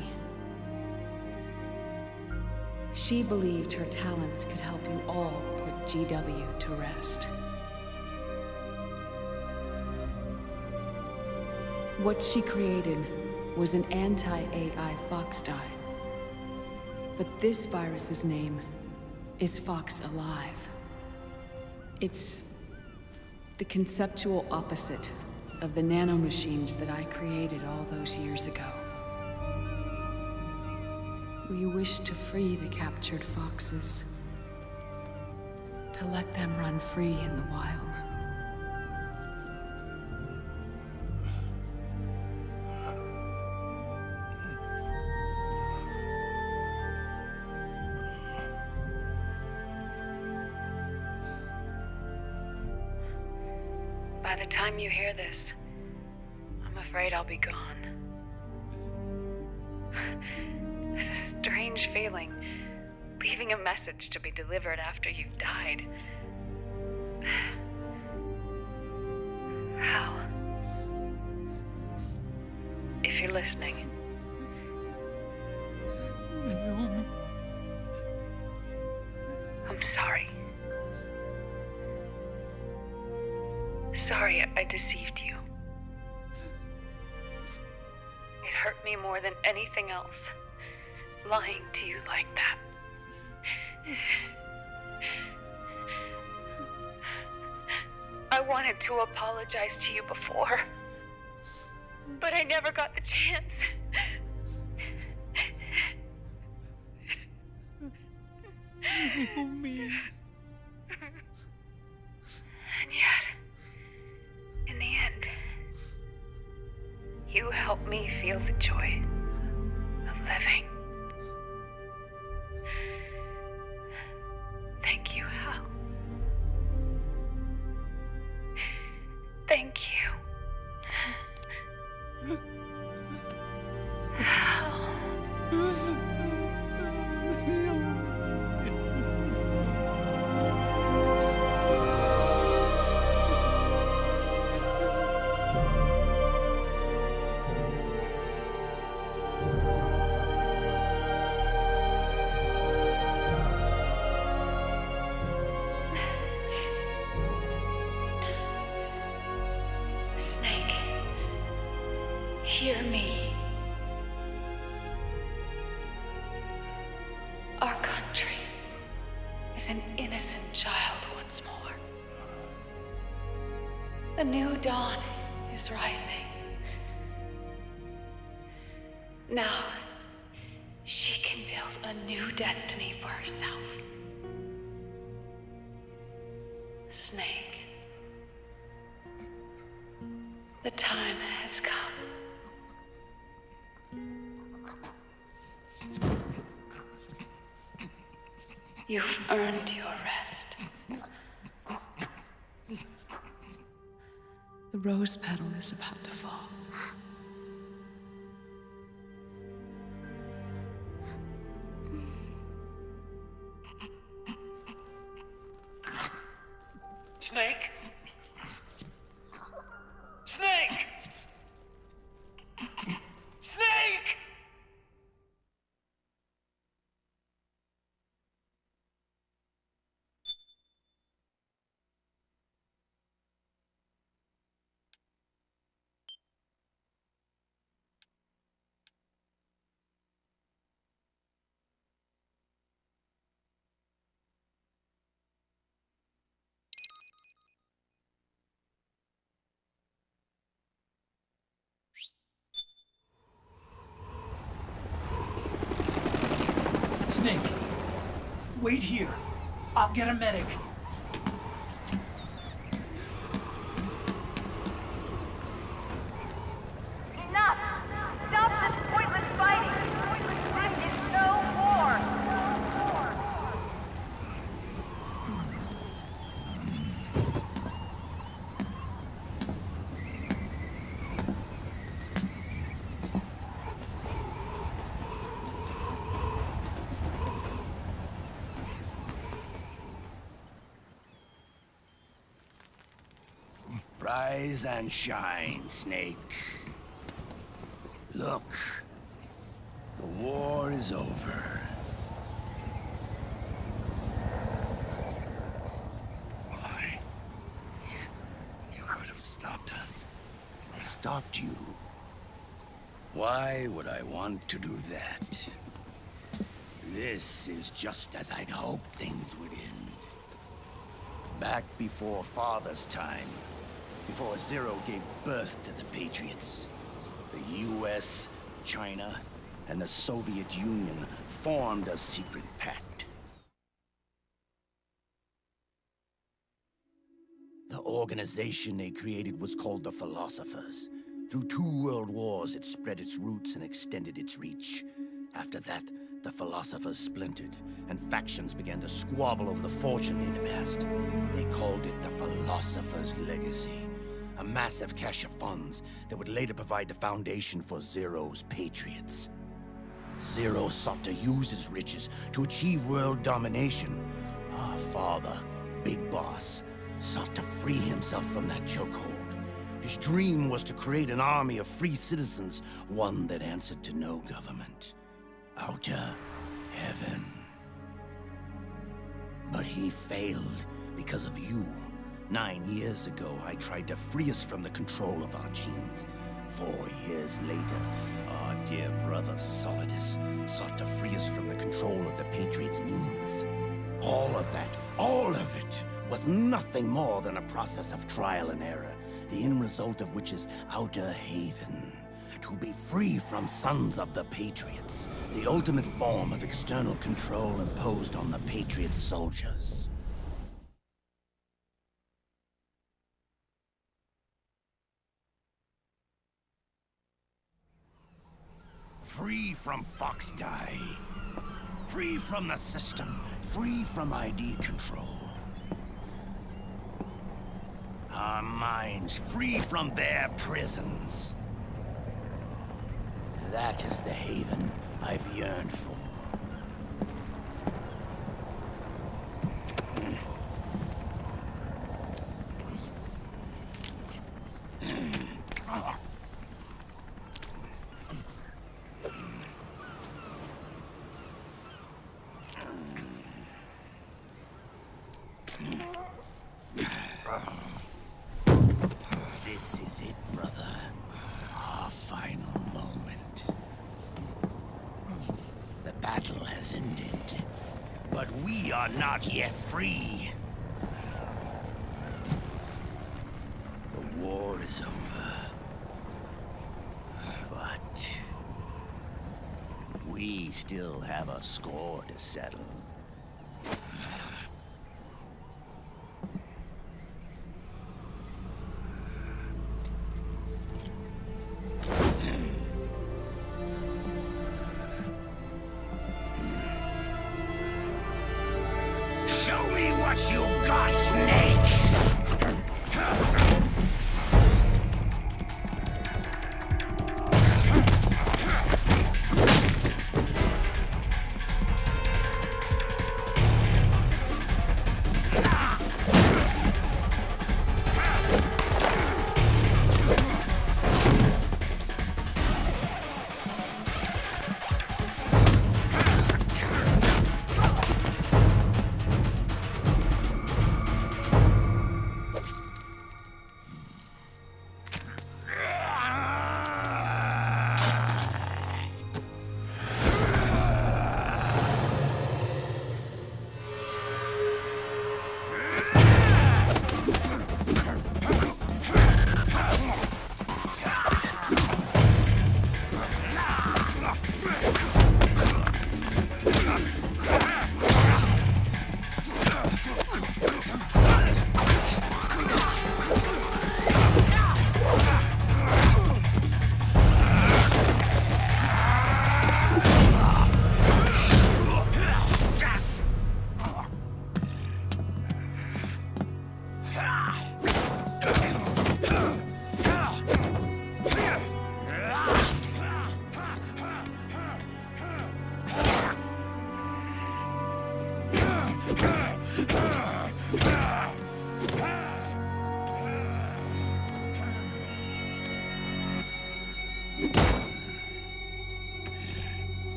She believed her talents could help you all put GW to rest. What she created was an anti-AI Fox dye. But this virus's name is Fox Alive. It's the conceptual opposite of the nanomachines that I created all those years ago. We wish to free the captured foxes, to let them run free in the wild. By the time you hear this, I'm afraid I'll be gone. It's a strange feeling, leaving a message to be delivered after you've died. Hal, if you're listening. Naomi. I'm sorry. Sorry I deceived you. It hurt me more than anything else, lying to you like that. I wanted to apologize to you before, but I never got the chance. Naomi. And yet, in the end, you helped me feel the joy of living. Thank you, Hal. Thank you. Hal. Snake, hear me. Our country is an innocent child once more. A new dawn is rising. Now, she can build a new destiny for herself. Snake. The time has come. You've earned your rest. The rose petal is about to fall. Snake? Snake! Snake! Snake, wait here. I'll get a medic. Enough! Stop this pointless fighting! This is no war! Rise and shine, Snake. Look, the war is over. Why? You could have stopped us. Stopped you? Why would I want to do that? This is just as I'd hoped things would end. Back before Father's time, before Zero gave birth to the Patriots, the US, China, and the Soviet Union formed a secret pact. The organization they created was called the Philosophers. Through 2 world wars, it spread its roots and extended its reach. After that, the Philosophers splintered, and factions began to squabble over the fortune they'd amassed. They called it the Philosopher's Legacy, a massive cache of funds that would later provide the foundation for Zero's Patriots. Zero sought to use his riches to achieve world domination. Our father, Big Boss, sought to free himself from that chokehold. His dream was to create an army of free citizens, one that answered to no government. Outer heaven. But he failed because of you. 9 years ago, I tried to free us from the control of our genes. 4 years later, our dear brother Solidus sought to free us from the control of the Patriots' means. All of it, was nothing more than a process of trial and error, the end result of which is Outer Haven. To be free from Sons of the Patriots, the ultimate form of external control imposed on the Patriot soldiers. Free from Foxdie. Free from the system. Free from ID control. Our minds free from their prisons. That is the haven I've yearned for. This is it, brother. Our final moment. The battle has ended, but we are not yet free. The war is over, but we still have a score to settle.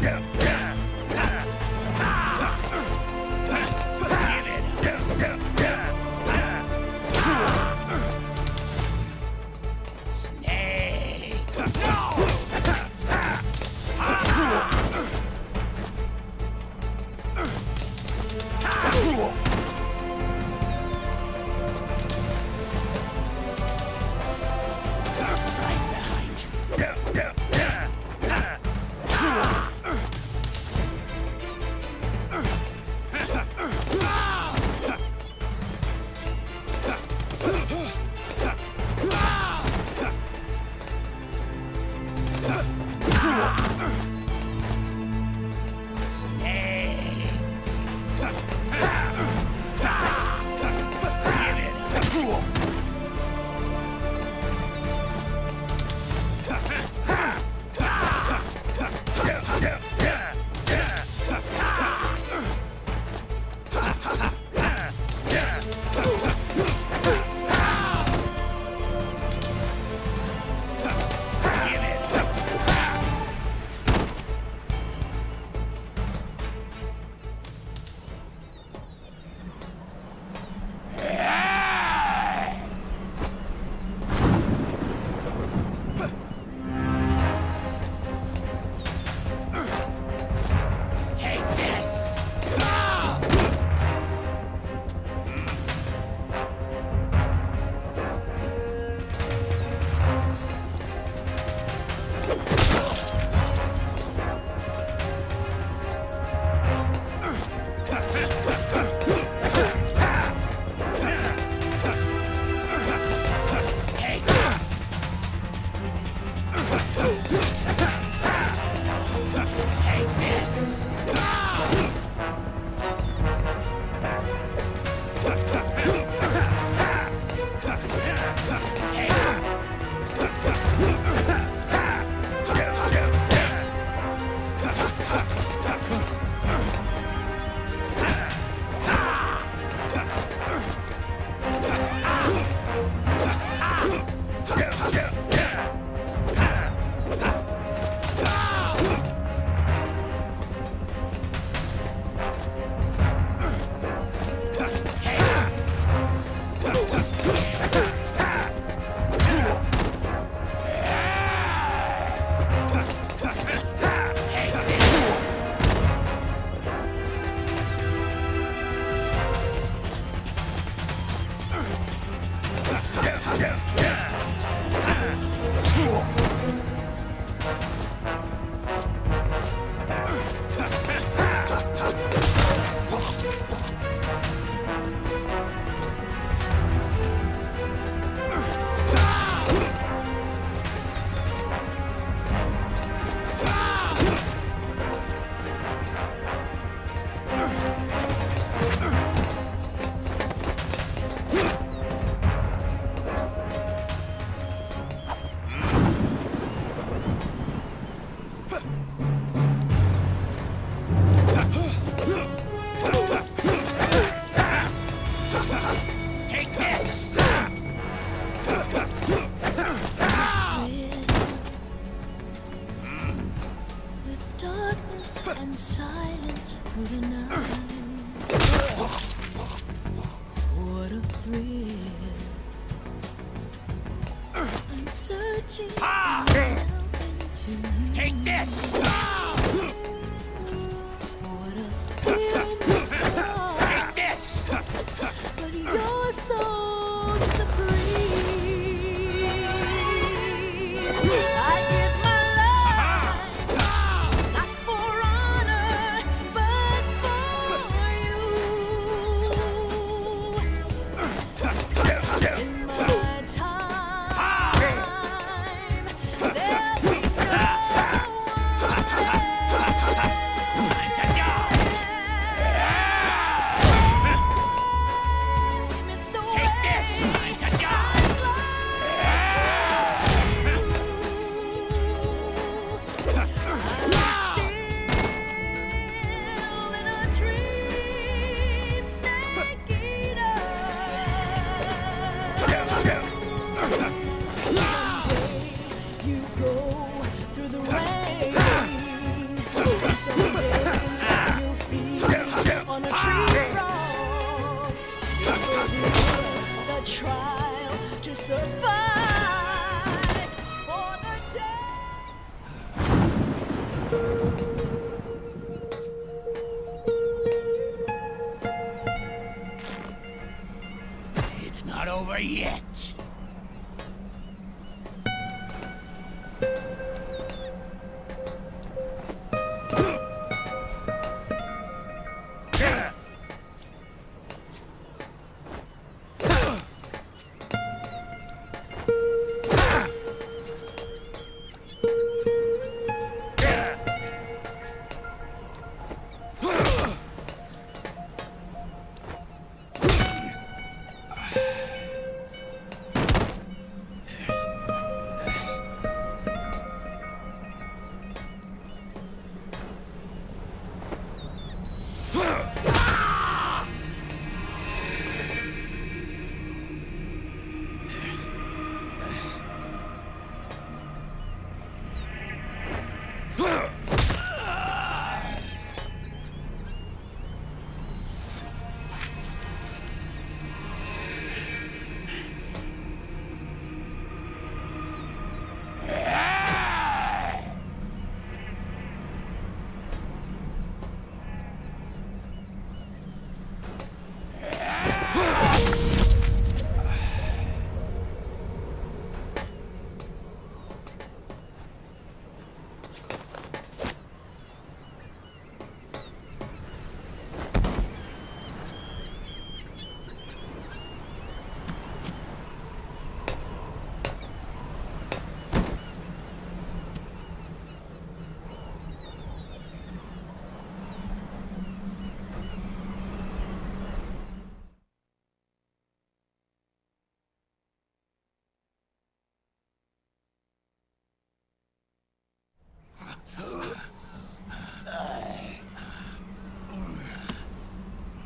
Take this! Take this! But you're so supreme. I give my life, not for honor, but for you. In my time, there'll be no one else. trial to survive for the day. It's not over yet.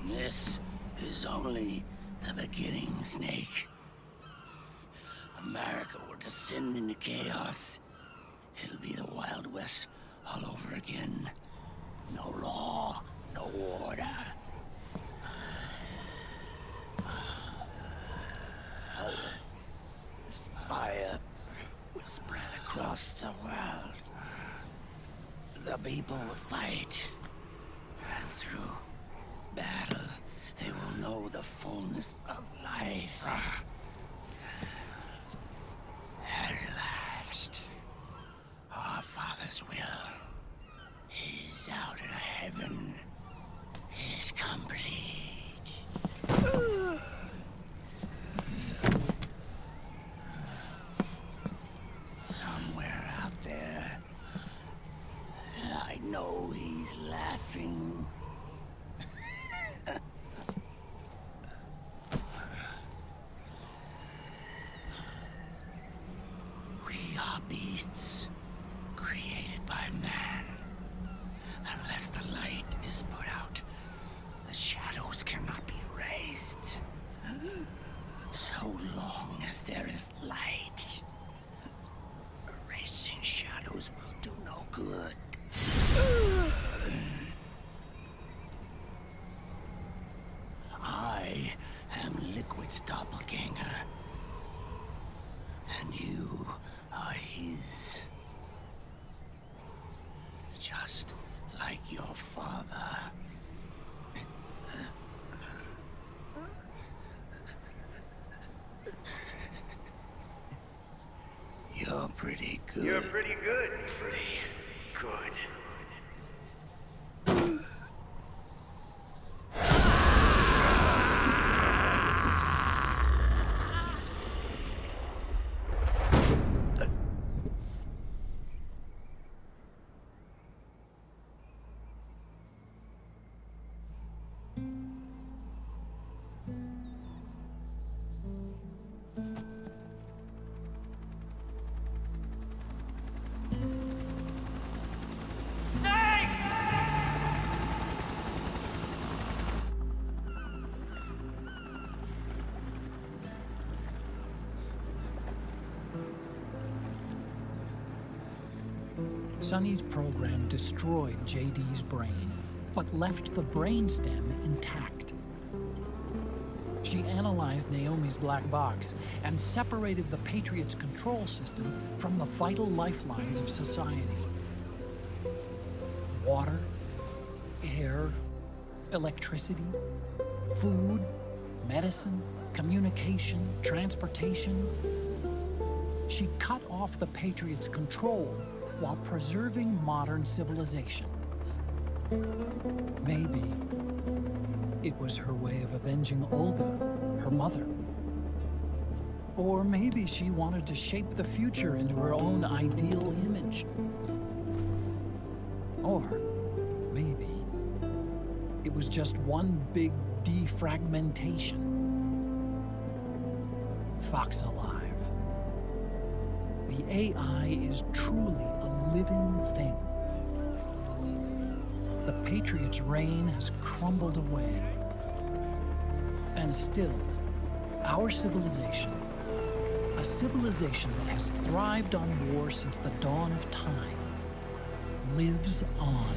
This is only the beginning, Snake. America will descend into chaos. It'll be the Wild West all over again. No law, no order. This fire will spread across the world. The people will fight. And through battle, they will know the fullness of life. At last, our Father's will is out of heaven, is complete. Somewhere out there, I know he's laughing. We are beasts created by man. Unless the light is put out, the shadows cannot be erased. So long as there is light, erasing shadows will do no good. I am Liquid's doppelganger, and you are his. Just like your father. You're pretty good. You're pretty good. Pretty good. Sonny's program destroyed JD's brain, but left the brainstem intact. She analyzed Naomi's black box and separated the Patriots' control system from the vital lifelines of society. Water, air, electricity, food, medicine, communication, transportation. She cut off the Patriots' control while preserving modern civilization. Maybe it was her way of avenging Olga, her mother. Or maybe she wanted to shape the future into her own ideal image. Or maybe it was just one big defragmentation. Fox Alive. The AI is truly a living thing. The Patriots' reign has crumbled away. And still, our civilization, a civilization that has thrived on war since the dawn of time, lives on.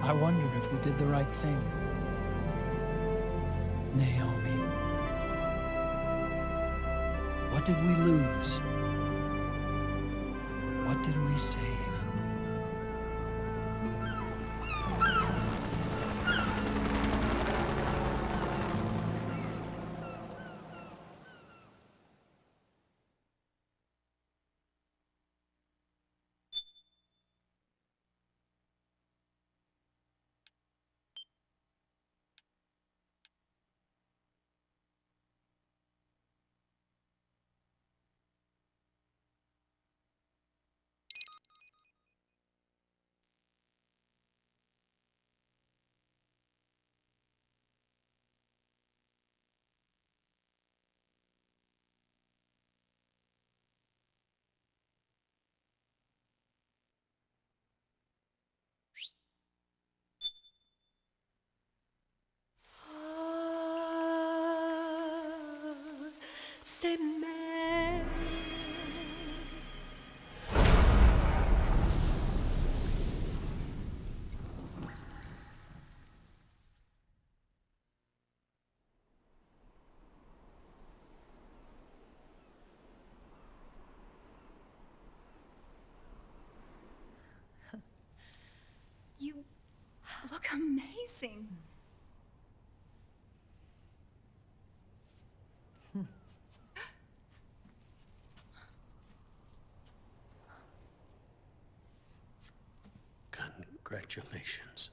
I wonder if we did the right thing. Naomi. What did we lose? What did we save? C'est mais you look amazing. Congratulations.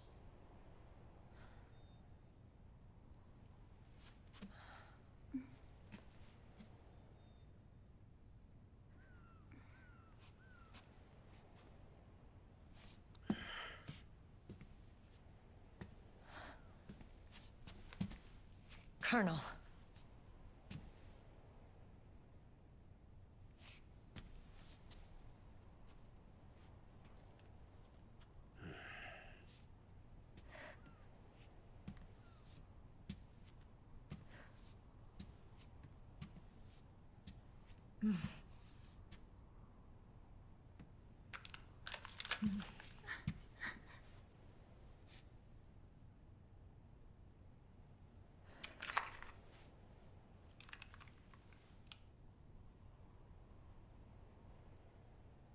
Colonel.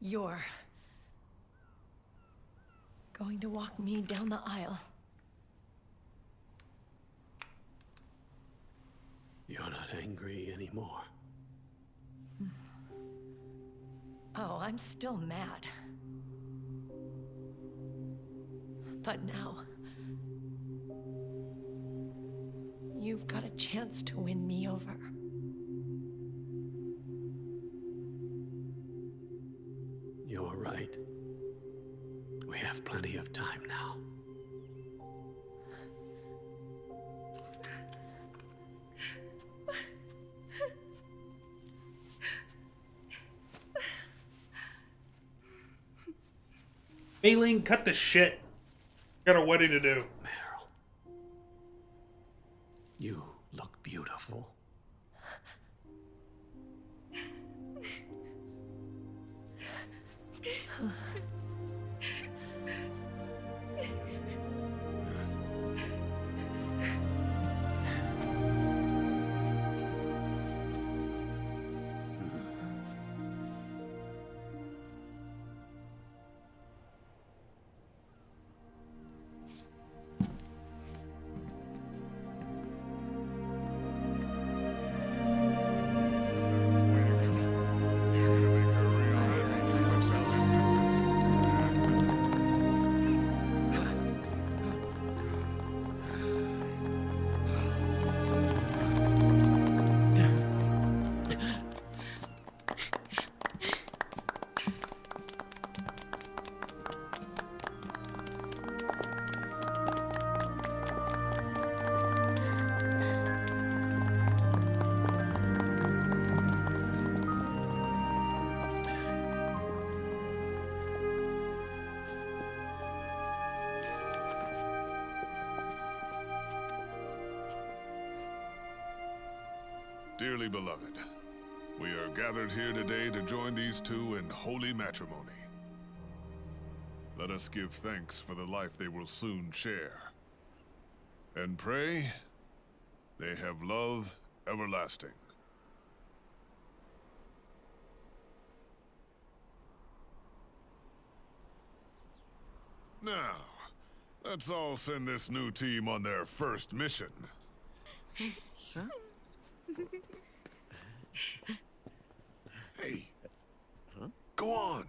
You're going to walk me down the aisle. You're not angry anymore. Oh, I'm still mad. But now, you've got a chance to win me over. You're right. We have plenty of time now. Aileen, cut the shit. Got a wedding to do. Meryl, you look beautiful. Dearly beloved, we are gathered here today to join these two in holy matrimony. Let us give thanks for the life they will soon share. And pray they have love everlasting. Now, let's all send this new team on their first mission. Huh? Hey. Huh? Go on.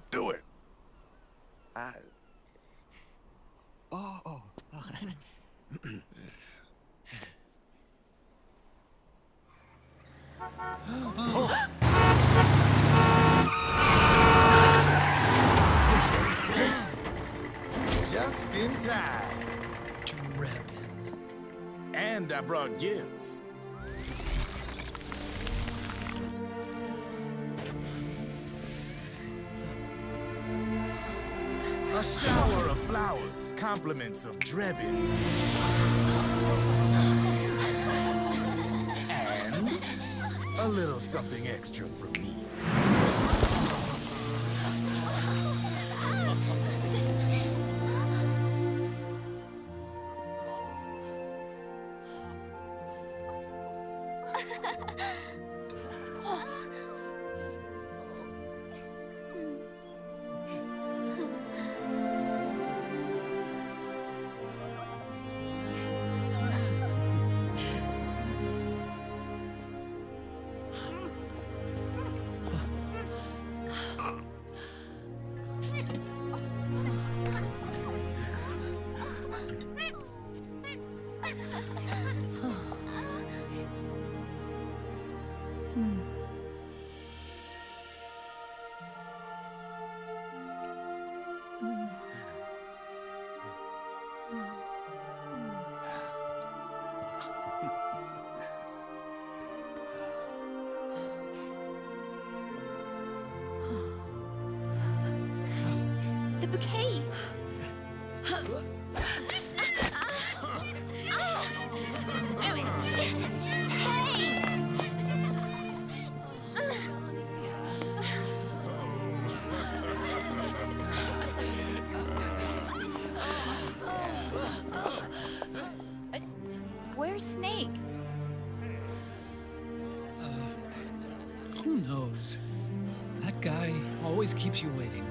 Do it. Oh. Just in time. Drebin. And I brought gifts. A shower of flowers, compliments of Drebin. And a little something extra from me. The bouquet! Where's Snake? Who knows? That guy always keeps you waiting.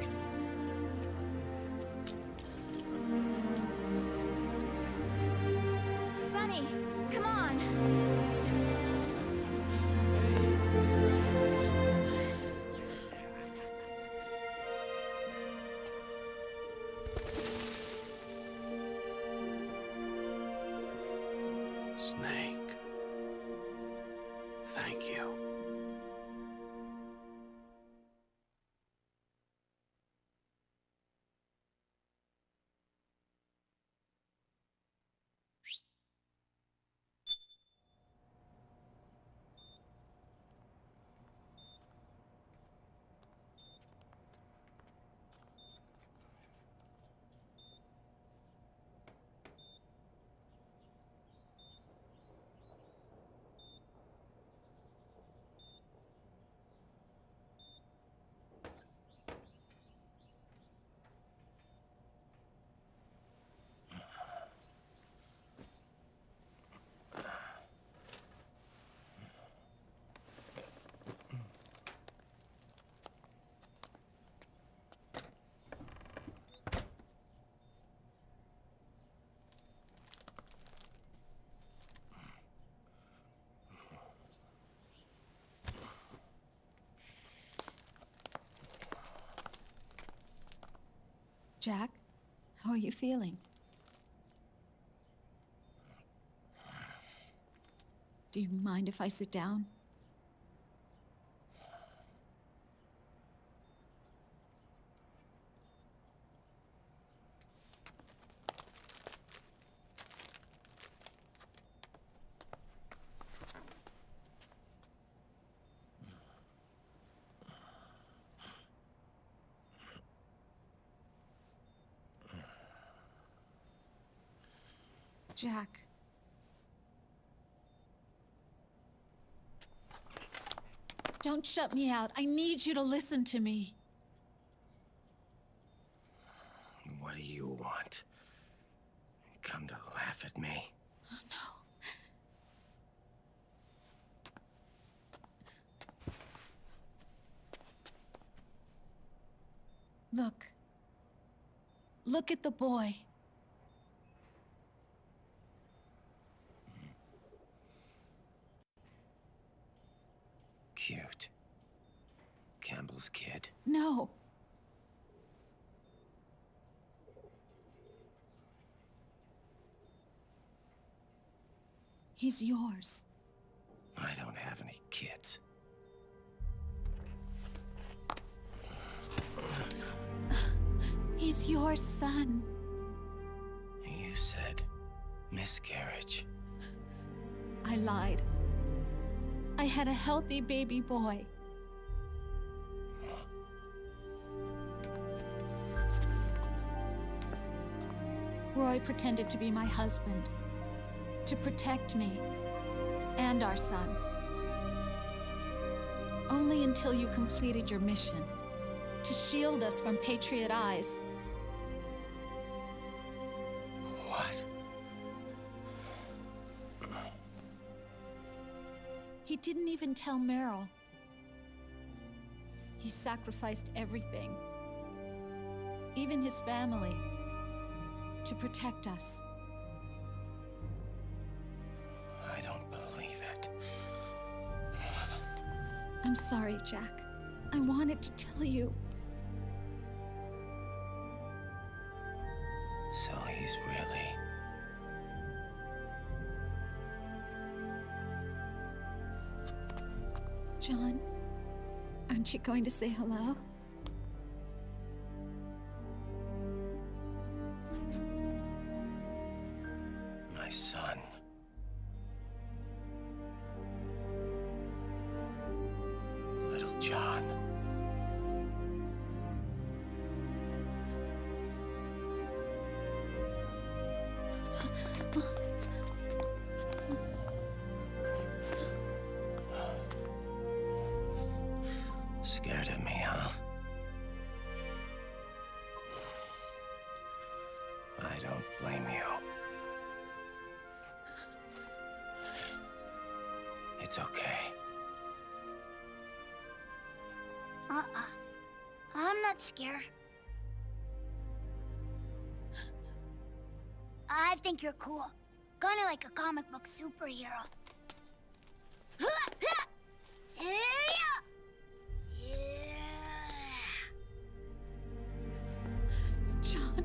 Sunny, come on! Snake. Thank you. Jack, how are you feeling? Do you mind if I sit down? Jack. Don't shut me out. I need you to listen to me. What do you want? Come to laugh at me? Oh, no. Look. Look at the boy. Cute. Campbell's kid. No. He's yours. I don't have any kids. He's your son. You said miscarriage. I lied. I had a healthy baby boy. Roy pretended to be my husband, to protect me and our son. Only until you completed your mission, to shield us from Patriot eyes. What? He didn't even tell Meryl. He sacrificed everything, even his family, to protect us. I don't believe it. I'm sorry, Jack. I wanted to tell you. So he's really... John, aren't you going to say hello? My son. Little John. Scared of me, huh? I don't blame you. It's okay. I'm not scared. I think you're cool. Kinda like a comic book superhero. John.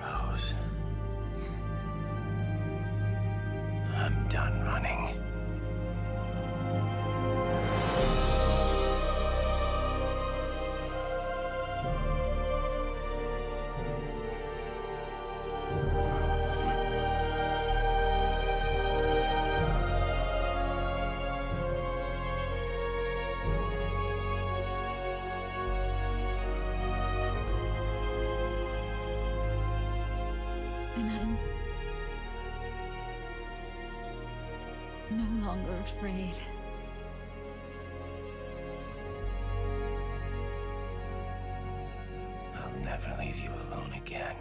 Rose. I'm done running. And I'm no longer afraid. I'll never leave you alone again.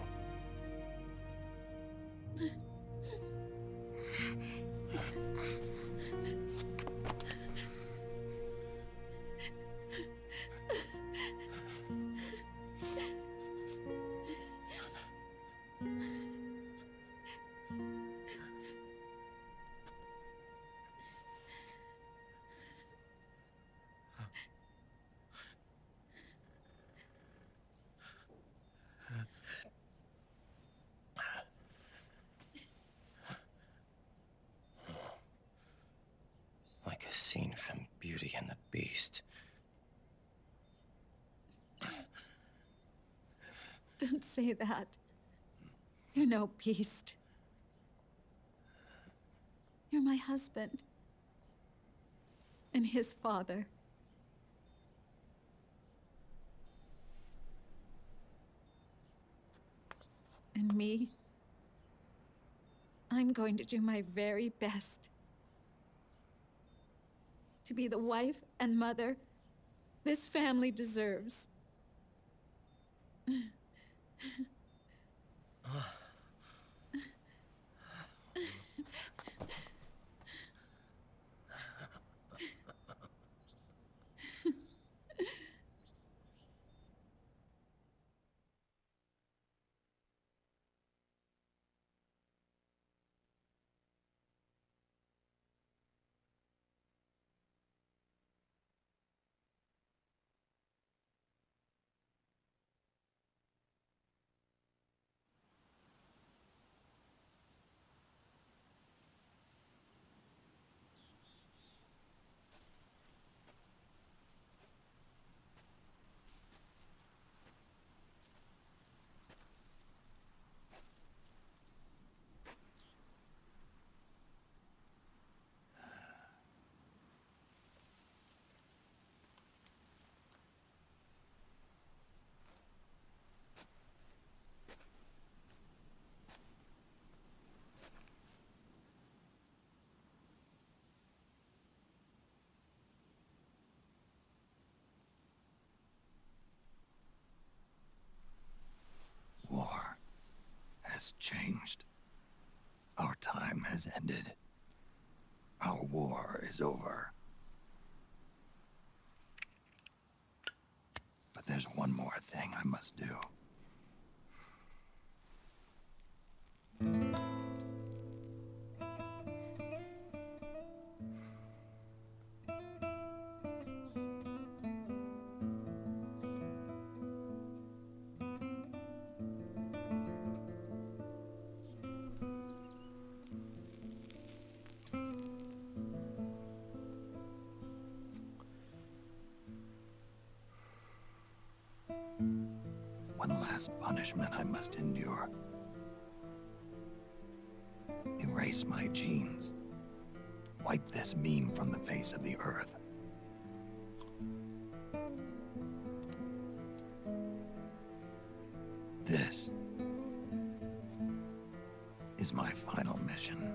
Like a scene from Beauty and the Beast. Don't say that. You're no beast. You're my husband. And his father. And me? I'm going to do my very best to be the wife and mother this family deserves. War has changed. Our time has ended. Our war is over. But there's one more thing I must do. One last punishment I must endure. Erase my genes. Wipe this meme from the face of the earth. This is my final mission.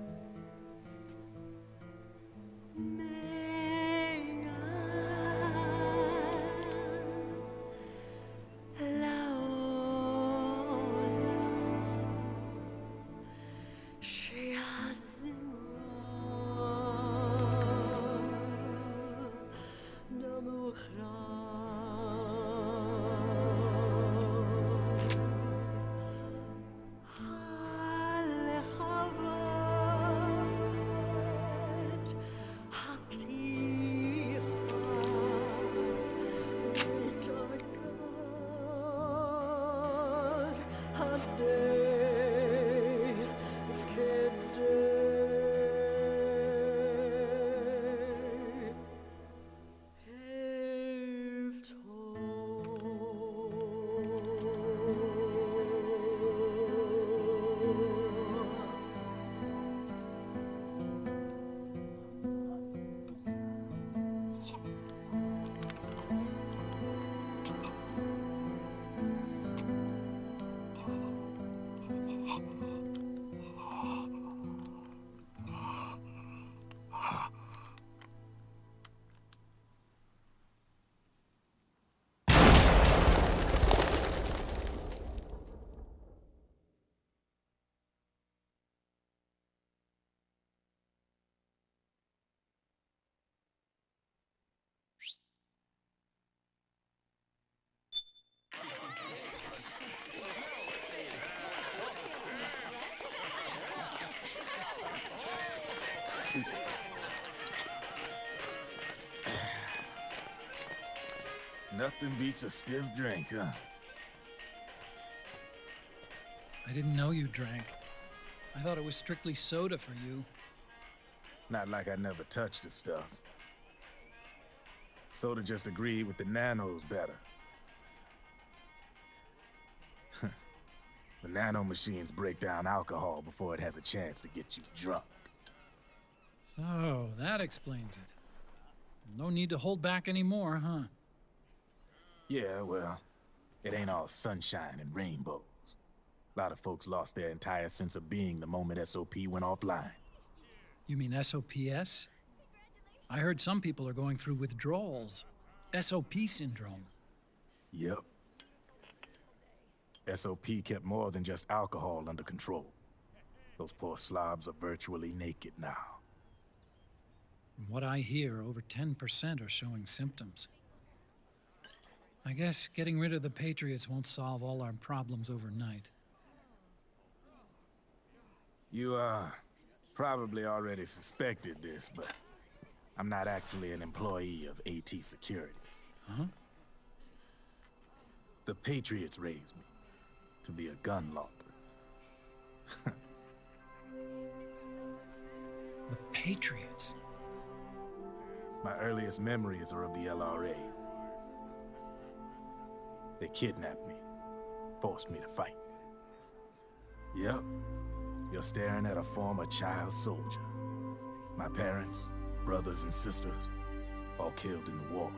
Nothing beats a stiff drink, huh? I didn't know you drank. I thought it was strictly soda for you. Not like I never touched the stuff. Soda just agreed with the nanos better. The nano machines break down alcohol before it has a chance to get you drunk. So, that explains it. No need to hold back anymore, huh? Yeah, well, it ain't all sunshine and rainbows. A lot of folks lost their entire sense of being the moment SOP went offline. You mean SOPS? I heard some people are going through withdrawals. SOP syndrome. Yep. SOP kept more than just alcohol under control. Those poor slobs are virtually naked now. From what I hear, over 10% are showing symptoms. I guess getting rid of the Patriots won't solve all our problems overnight. You, probably already suspected this, but I'm not actually an employee of AT Security. Huh? The Patriots raised me to be a gun launder. The Patriots? My earliest memories are of the LRA. They kidnapped me, forced me to fight. Yep, you're staring at a former child soldier. My parents, brothers and sisters, all killed in the war.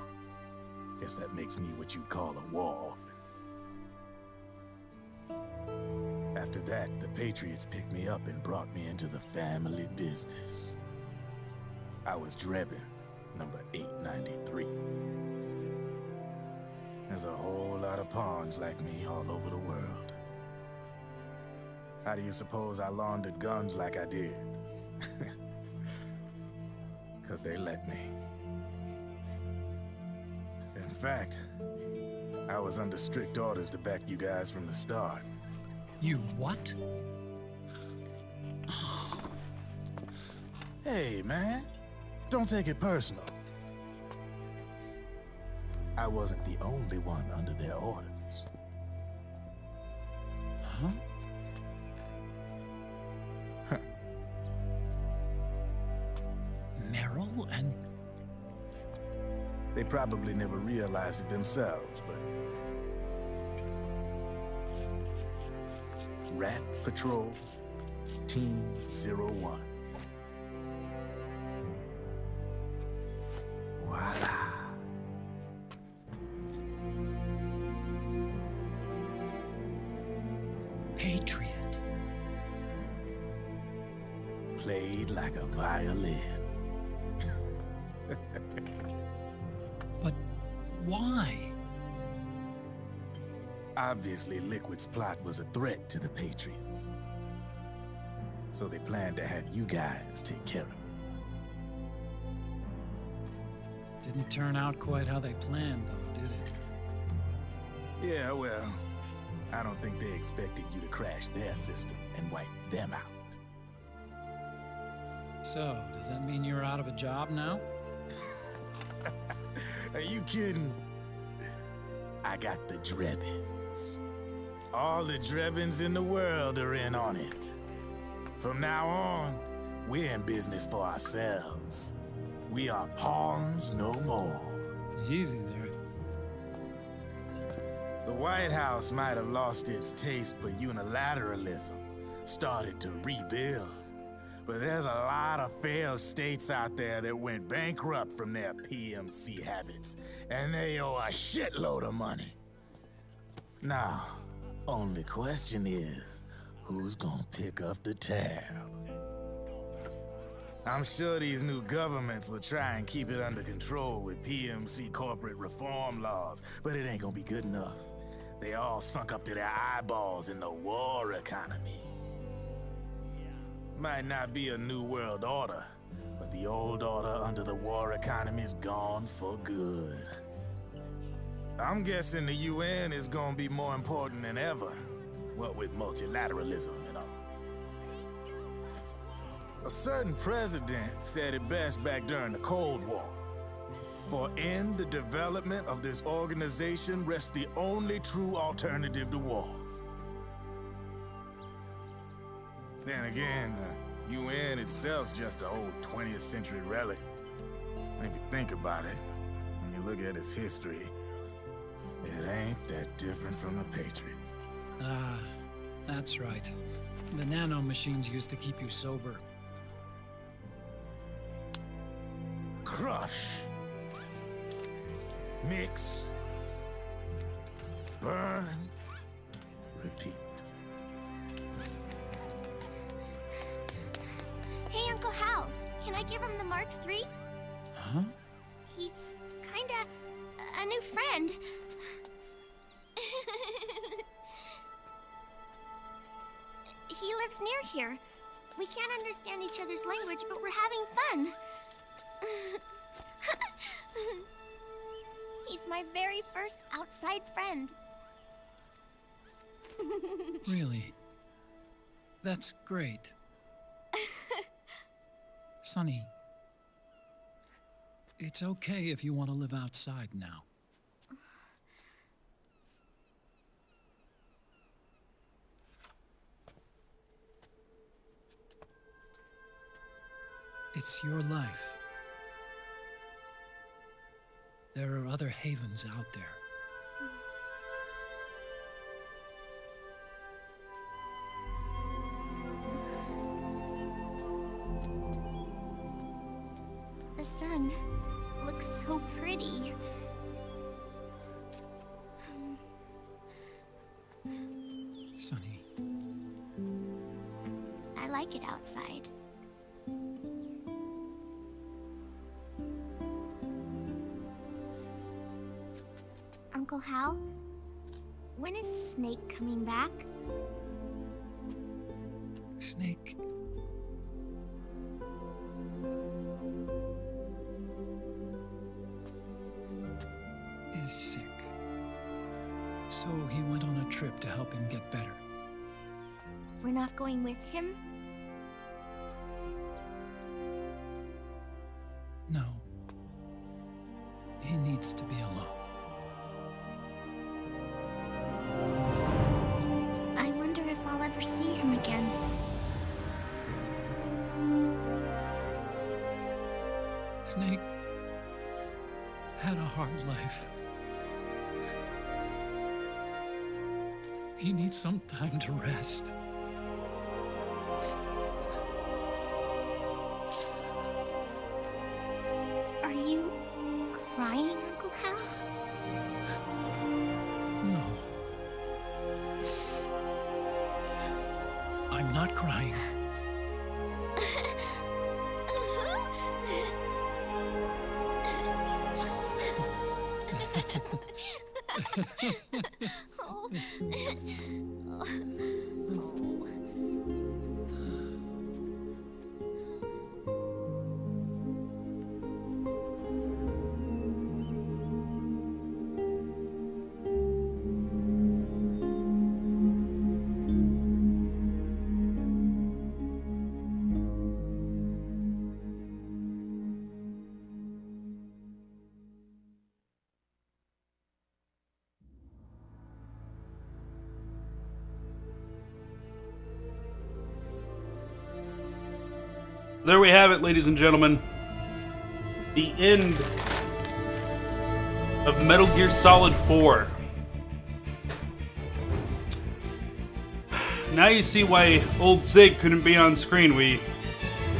Guess that makes me what you'd call a war orphan. After that, the Patriots picked me up and brought me into the family business. I was Drebin, number 893. There's a whole lot of pawns like me all over the world. How do you suppose I laundered guns like I did? 'Cause they let me. In fact, I was under strict orders to back you guys from the start. You what? Hey, man. Don't take it personal. I wasn't the only one under their orders. Huh? Meryl and... They probably never realized it themselves, but... Rat Patrol, Team 01. Voila. Patriot. Played like a violin. But why? Obviously, Liquid's plot was a threat to the Patriots. So they planned to have you guys take care of it. Didn't turn out quite how they planned, though, did it? Yeah, well, I don't think they expected you to crash their system and wipe them out. So, does that mean you're out of a job now? Are you kidding? I got the Drebins. All the Drebins in the world are in on it. From now on, we're in business for ourselves. We are pawns no more. Easy there. The White House might have lost its taste for unilateralism, started to rebuild. But there's a lot of failed states out there that went bankrupt from their PMC habits, and they owe a shitload of money. Now, only question is, who's gonna pick up the tab? I'm sure these new governments will try and keep it under control with PMC corporate reform laws, but it ain't gonna be good enough. They all sunk up to their eyeballs in the war economy. Might not be a new world order, but the old order under the war economy's gone for good. I'm guessing the UN is gonna be more important than ever, what with multilateralism and all. A certain president said it best back during the Cold War. For in the development of this organization rests the only true alternative to war. Then again, the UN itself's just an old 20th century relic. And if you think about it, when you look at its history, it ain't that different from the Patriots. Ah, that's right. The nano machines used to keep you sober. Crush. Mix. Burn. Repeat. I give him the Mark III? Huh? He's kinda a new friend. He lives near here. We can't understand each other's language, but we're having fun. He's my very first outside friend. Really? That's great. Sonny, it's okay if you want to live outside now. It's your life. There are other havens out there. The sun looks so pretty. Sonny. I like it outside. Uncle Hal, when is Snake coming back? Snake. Is sick. So he went on a trip to help him get better. We're not going with him? No. He needs to be alone. I wonder if I'll ever see him again. Snake had a hard life. He needs some time to rest. Are you crying, Uncle Hal? No. I'm not crying. There we have it, ladies and gentlemen. The end of Metal Gear Solid 4. Now you see why old Zig couldn't be on screen. We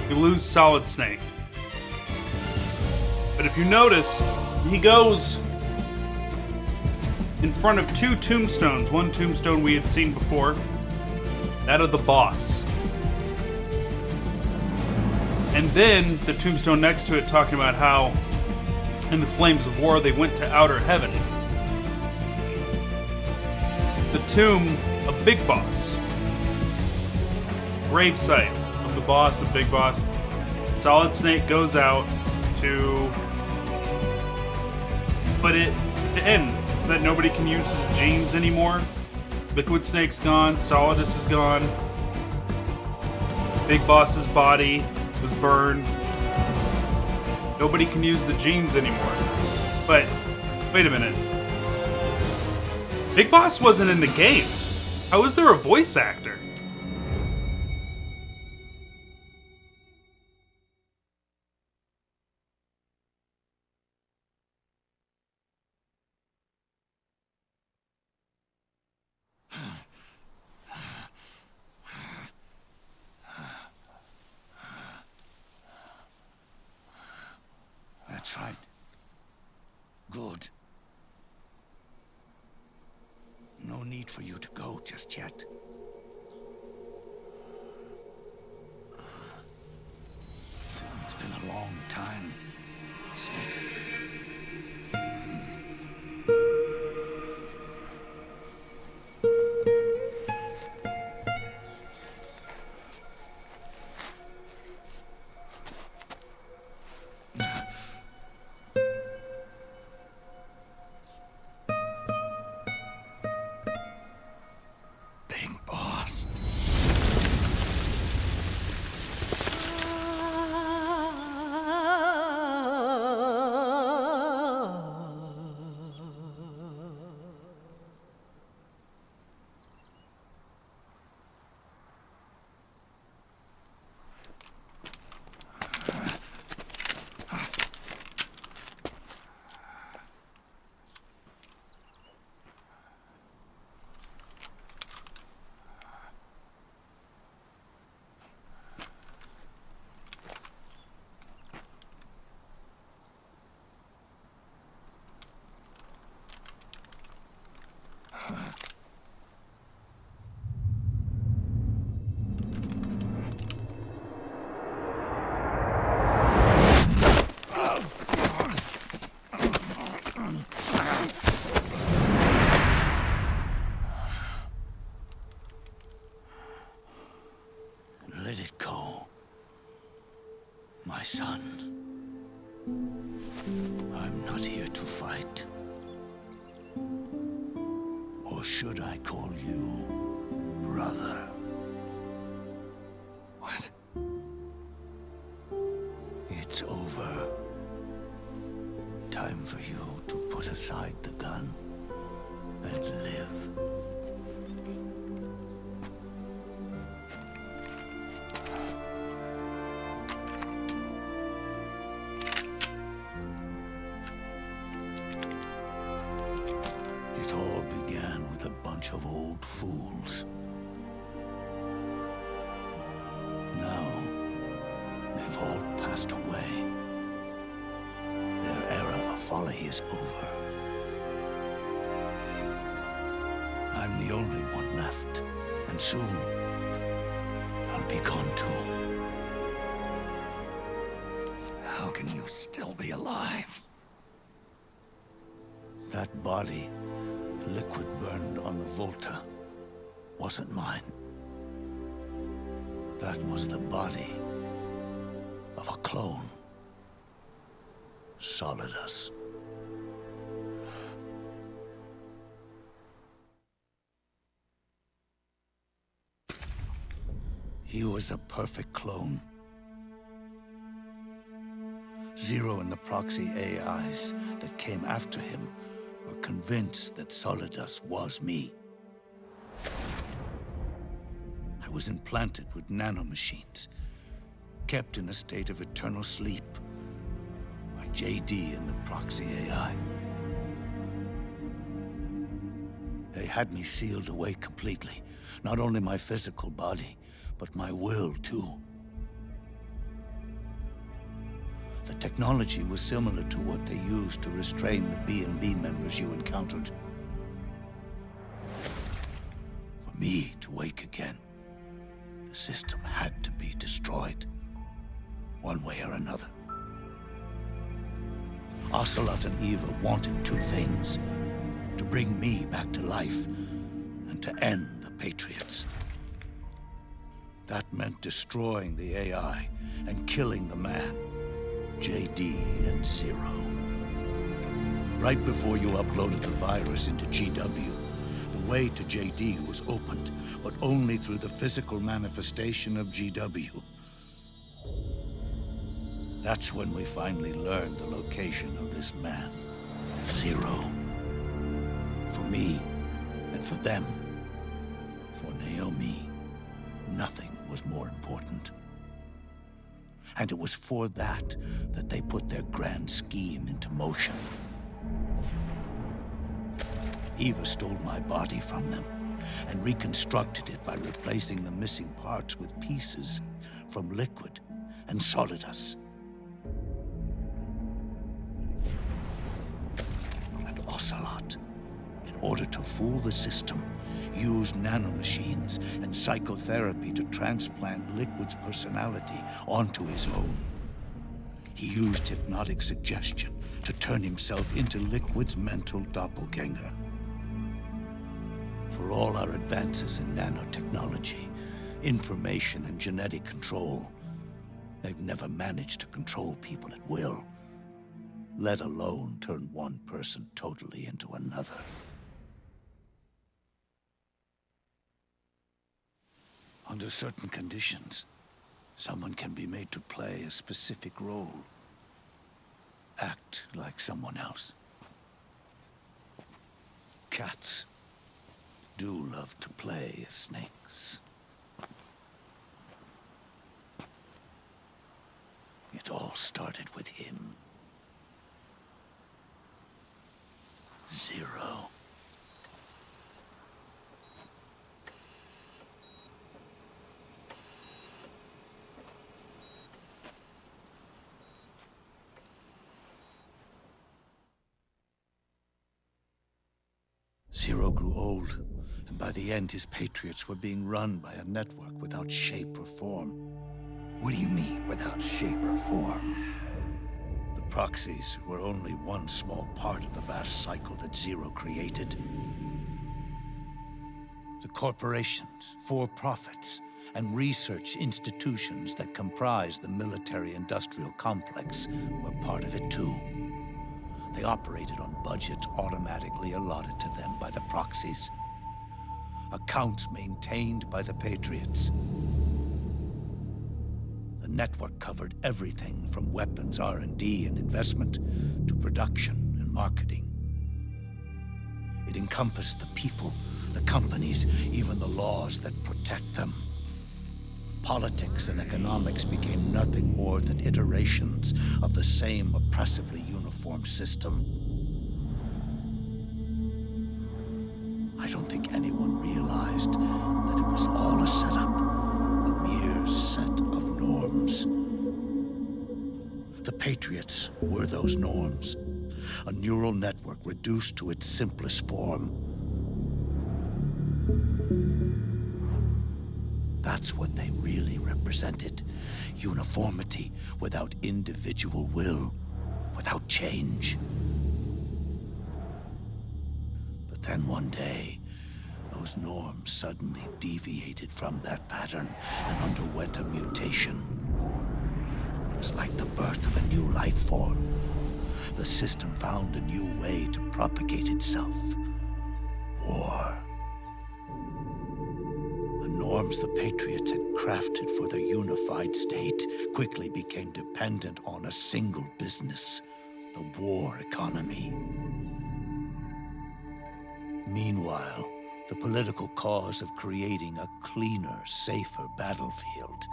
lose Solid Snake. But if you notice, he goes in front of two tombstones. One tombstone we had seen before, that of the boss. And then the tombstone next to it talking about how in the flames of war they went to outer heaven. The tomb of Big Boss. Gravesite of the boss of Big Boss. Solid Snake goes out to put it to end so that nobody can use his genes anymore. Liquid Snake's gone, Solidus is gone. Big Boss's body was burned. Nobody can use the genes anymore. But, wait a minute. Big Boss wasn't in the game. How is there a voice actor? That's right. Good. No need for you to go just yet. It's been Let it go, my son. I'm not here to fight. Or should I call you brother? What? It's over. Time for you to put aside the gun and live. It all began with a bunch of old fools. Now, they've all passed away. Their era of folly is over. I'm the only one left, and soon I'll be gone too. How can you still be alive? That body, liquid burned on the Volta, wasn't mine. That was the body of a clone. Solidus. He was a perfect clone. Zero and the proxy AIs that came after him were convinced that Solidus was me. I was implanted with nanomachines, kept in a state of eternal sleep by JD and the proxy AI. They had me sealed away completely, not only my physical body, but my will too. The technology was similar to what they used to restrain the B&B members you encountered. For me to wake again, the system had to be destroyed, one way or another. Ocelot and Eva wanted two things: to bring me back to life and to end the Patriots. That meant destroying the AI and killing the man, JD and Zero. Right before you uploaded the virus into GW, the way to JD was opened, but only through the physical manifestation of GW. That's when we finally learned the location of this man, Zero. For me, and for them, for Naomi, nothing was more important. And it was for that they put their grand scheme into motion. Eva stole my body from them and reconstructed it by replacing the missing parts with pieces from Liquid and Solidus. And Ocelot, in order to fool the system, used nanomachines and psychotherapy to transplant Liquid's personality onto his own. He used hypnotic suggestion to turn himself into Liquid's mental doppelganger. For all our advances in nanotechnology, information and genetic control, they've never managed to control people at will, let alone turn one person totally into another. Under certain conditions, someone can be made to play a specific role. Act like someone else. Cats do love to play as snakes. It all started with him. Zero. Zero grew old, and by the end his Patriots were being run by a network without shape or form. What do you mean, without shape or form? The proxies were only one small part of the vast cycle that Zero created. The corporations, for-profits, and research institutions that comprise the military-industrial complex were part of it too. They operated on budgets automatically allotted to them by the proxies. Accounts maintained by the Patriots. The network covered everything from weapons R&D and investment to production and marketing. It encompassed the people, the companies, even the laws that protect them. Politics and economics became nothing more than iterations of the same oppressively uniform system. I don't think anyone realized that it was all a setup, a mere set of norms. The Patriots were those norms, a neural network reduced to its simplest form. That's what they really represented. Uniformity without individual will, without change. But then one day, those norms suddenly deviated from that pattern and underwent a mutation. It was like the birth of a new life form. The system found a new way to propagate itself. War. The norms the Patriots had crafted for their unified state quickly became dependent on a single business, the war economy. Meanwhile, the political cause of creating a cleaner, safer battlefield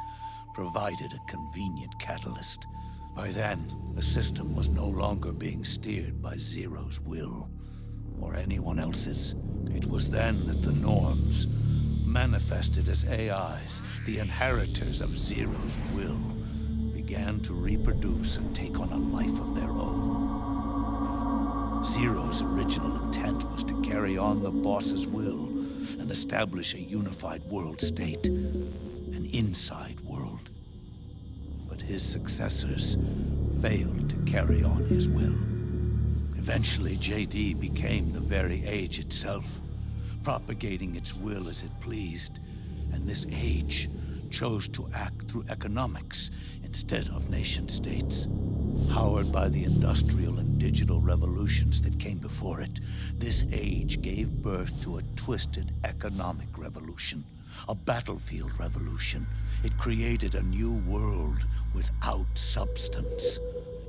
provided a convenient catalyst. By then, the system was no longer being steered by Zero's will, or anyone else's. It was then that the norms, manifested as AIs, the inheritors of Zero's will, began to reproduce and take on a life of their own. Zero's original intent was to carry on the boss's will and establish a unified world state, an inside world. But his successors failed to carry on his will. Eventually, JD became the very age itself, propagating its will as it pleased, and this age chose to act through economics instead of nation-states. Powered by the industrial and digital revolutions that came before it, this age gave birth to a twisted economic revolution, a battlefield revolution. It created a new world without substance.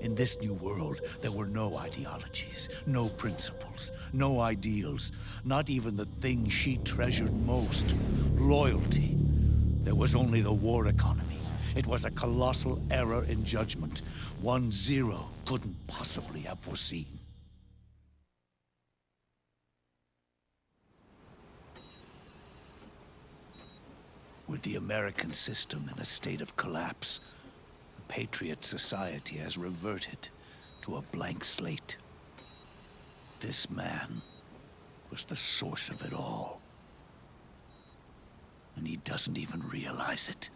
In this new world, there were no ideologies, no principles, no ideals, not even the thing she treasured most, loyalty. There was only the war economy. It was a colossal error in judgment, one Zero couldn't possibly have foreseen. With the American system in a state of collapse, the Patriot society has reverted to a blank slate. This man was the source of it all. And he doesn't even realize it.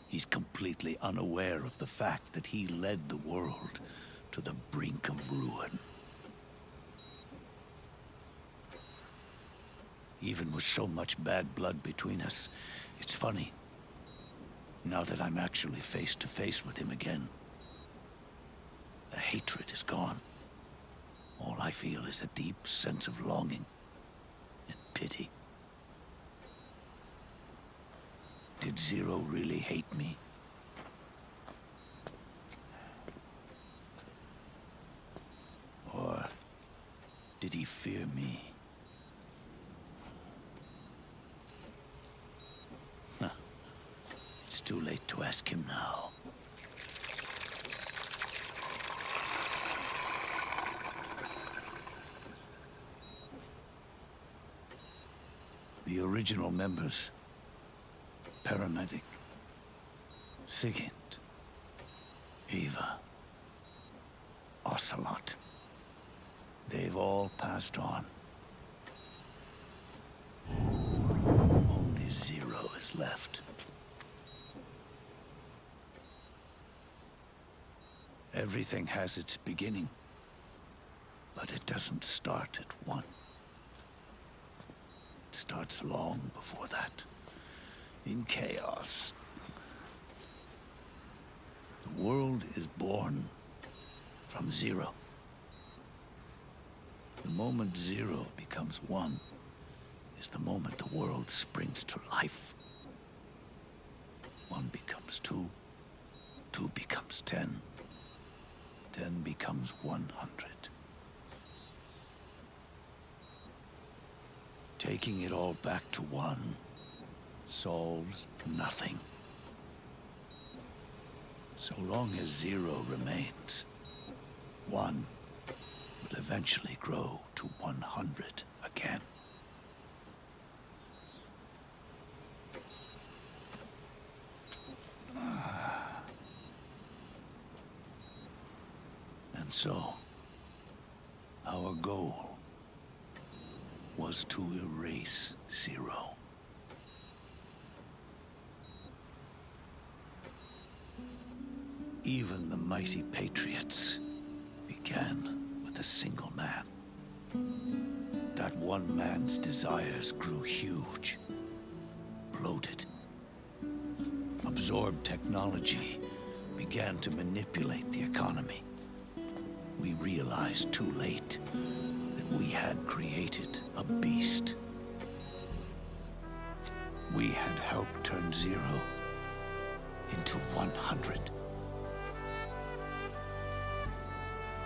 He's completely unaware of the fact that he led the world to the brink of ruin. Even with so much bad blood between us, it's funny, now that I'm actually face to face with him again. The hatred is gone. All I feel is a deep sense of longing and pity. Did Zero really hate me? Or did he fear me? Huh. It's too late to ask him now. The original members, Paramedic, Sigint, Eva, Ocelot. They've all passed on. Only Zero is left. Everything has its beginning, but it doesn't start at one. It starts long before that. in chaos. The world is born from zero. The moment zero becomes one is the moment the world springs to life. One becomes two, two becomes 10, 10 becomes 100. Taking it all back to one solves nothing. So long as zero remains, one will eventually grow to 100 again. And so, our goal was to erase zero. Even the mighty Patriots began with a single man. That one man's desires grew huge, bloated, absorbed technology, began to manipulate the economy. We realized too late that we had created a beast. We had helped turn zero into 100.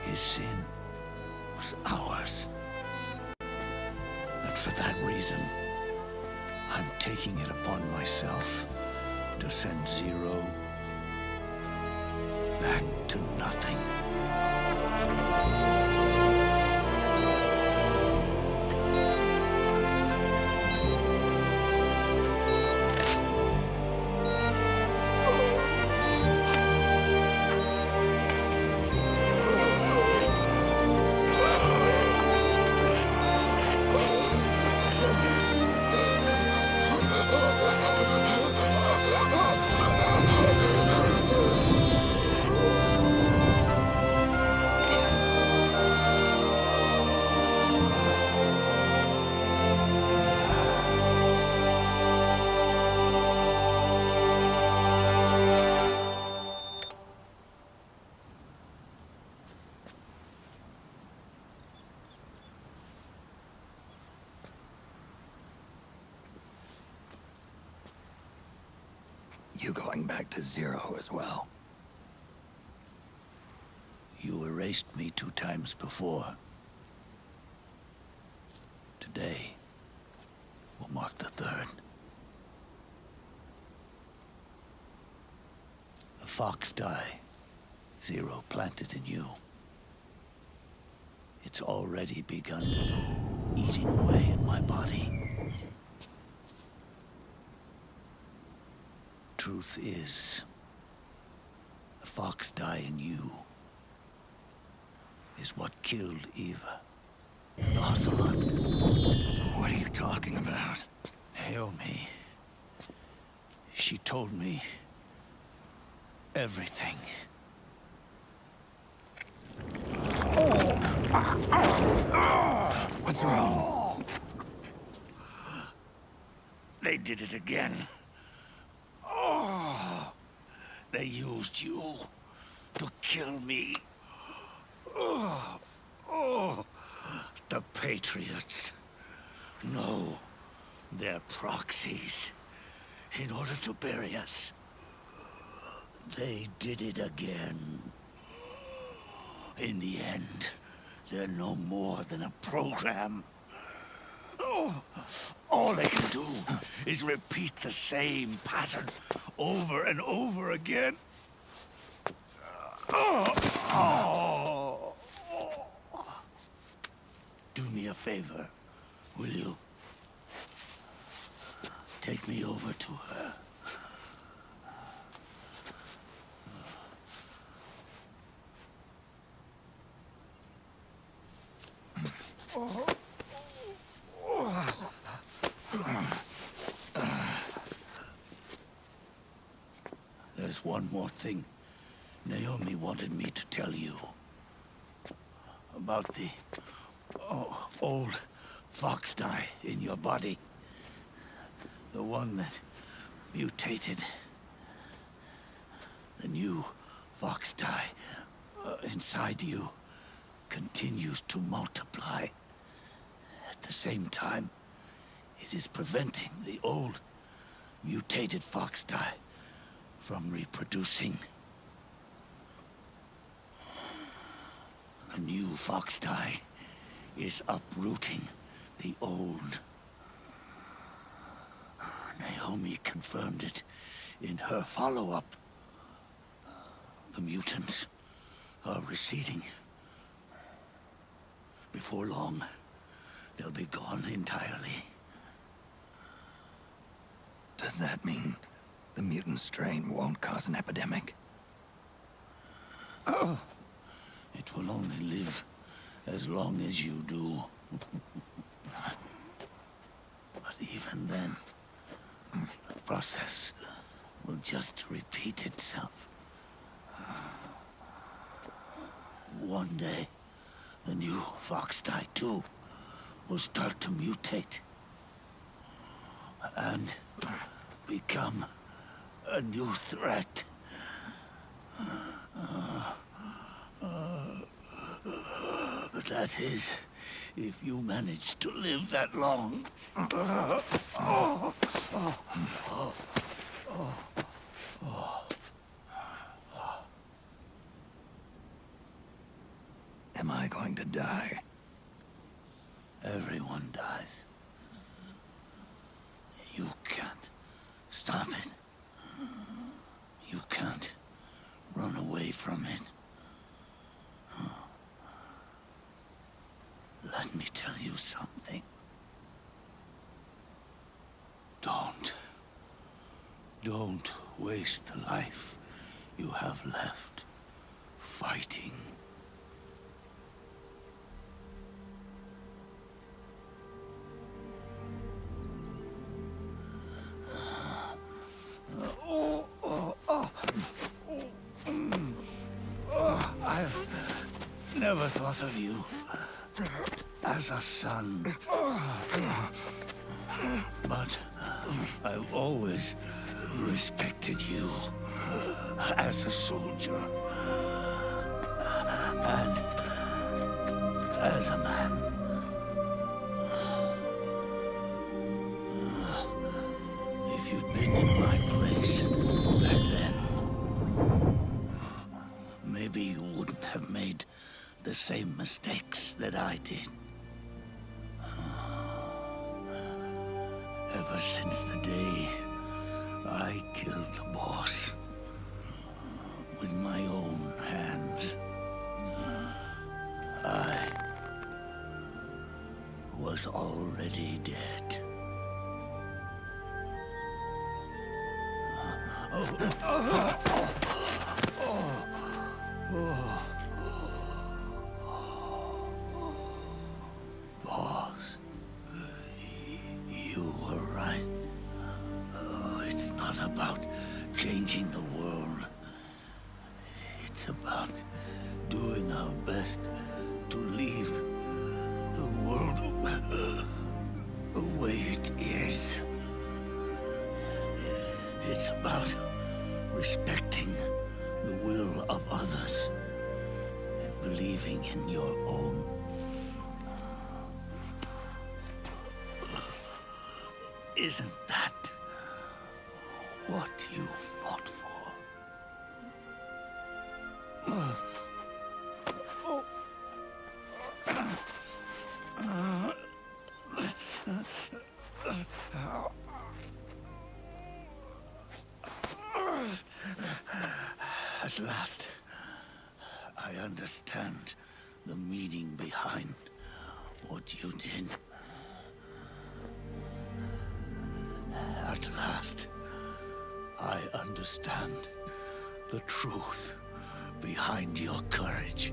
His sin was ours. And for that reason, I'm taking it upon myself to send zero back to nothing. You going back to zero as well? You erased me 2 times before. Today will mark the 3rd. The fox die zero planted in you. It's already begun eating away at my body. Truth is, the fox die in you is what killed Eva and Ocelot. What are you talking about? Naomi. She told me everything. What's wrong? They did it again. They used you to kill me. The Patriots. No, they're proxies. In order to bury us. They did it again. In the end, they're no more than a program. All they can do is repeat the same pattern over and over again. Do me a favor, will you? Take me over to her. There's one more thing Naomi wanted me to tell you. About the old fox die in your body. The one that mutated. The new fox dye inside you continues to multiply. At the same time, it is preventing the old mutated fox dye from reproducing. The new fox dye is uprooting the old. Naomi confirmed it in her follow-up. The mutants are receding. Before long, they'll be gone entirely. Does that mean the mutant strain won't cause an epidemic? Oh, it will only live as long as you do. But even then, the process will just repeat itself. One day, the new fox dye too will start to mutate and become a new threat. That is, if you manage to live that long. Am I going to die? Everyone dies. You can't stop it. You can't run away from it. Let me tell you something. Don't waste the life you have left fighting. I've never thought of you as a son. But I've always respected you as a soldier and as a man. If you'd been in my place back then, maybe you wouldn't have made the same mistakes that I did. Ever since the day I killed the boss with my own hands, I was already dead. Boss, you were right. It's not about changing the world. It's about doing our best to leave the world the way it is. It's about respecting the will of others and believing in your own. Isn't that what you fought for? At last, I understand the meaning behind what you did. At last, I understand the truth behind your courage.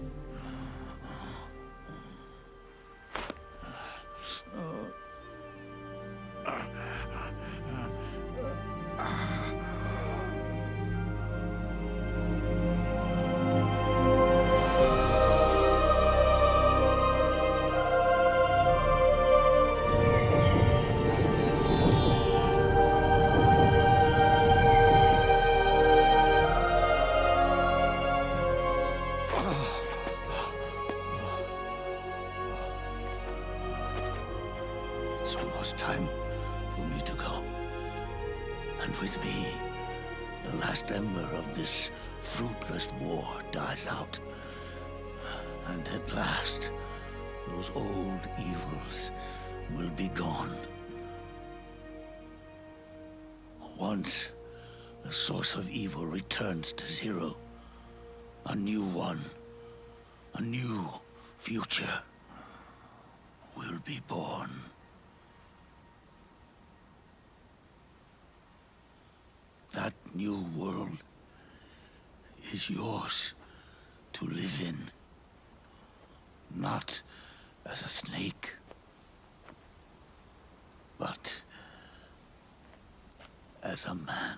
with me, the last ember of this fruitless war dies out. And at last, those old evils will be gone. Once the source of evil returns to zero, a new one, a new future will be born. That new world is yours to live in. Not as a snake, but as a man.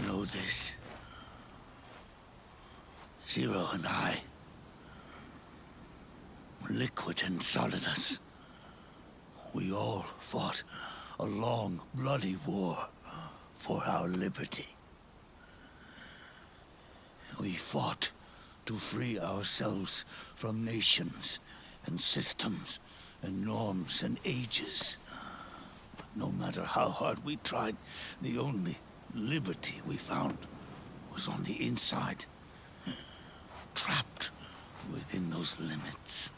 Know this. Zero and I, liquid and solidus, we all fought a long, bloody war for our liberty. We fought to free ourselves from nations and systems and norms and ages. But no matter how hard we tried, the only liberty we found was on the inside, trapped within those limits.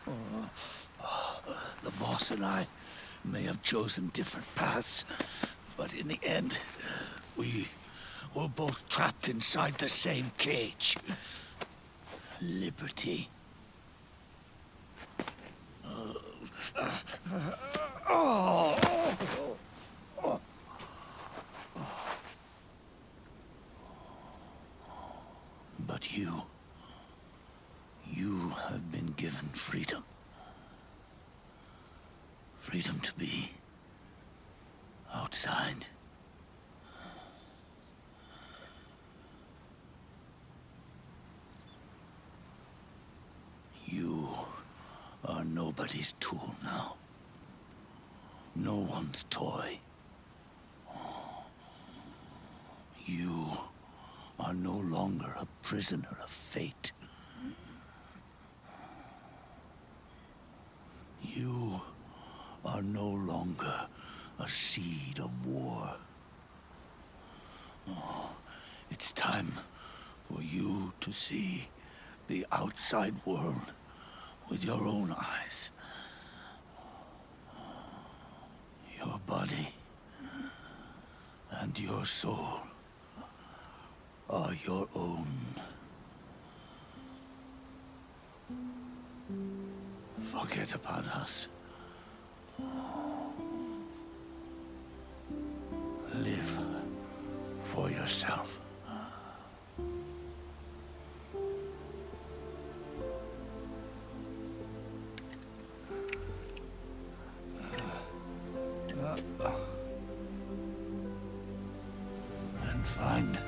The boss and I may have chosen different paths, but in the end, we were both trapped inside the same cage. Liberty. But you have been given freedom. Freedom to be outside. You are nobody's tool now. No one's toy. You are no longer a prisoner of fate. You are no longer a seed of war. Oh, it's time for you to see the outside world with your own eyes. Your body and your soul are your own. Forget about us. Live for yourself. And find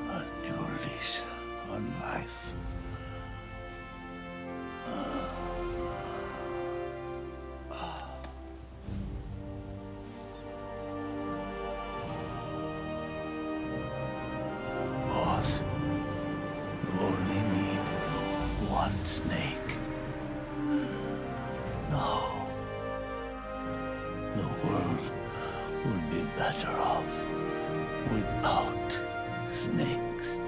a new lease on life. Boss, you only need one snake. No. The world would be better off without snakes.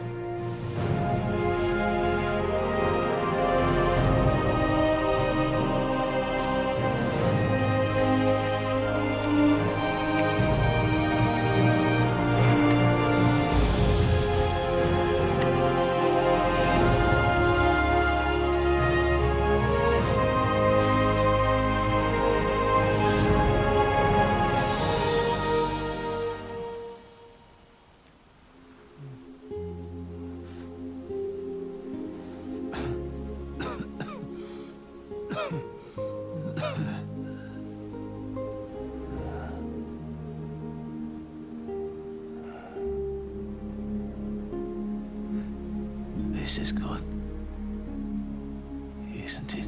This is good. Isn't it?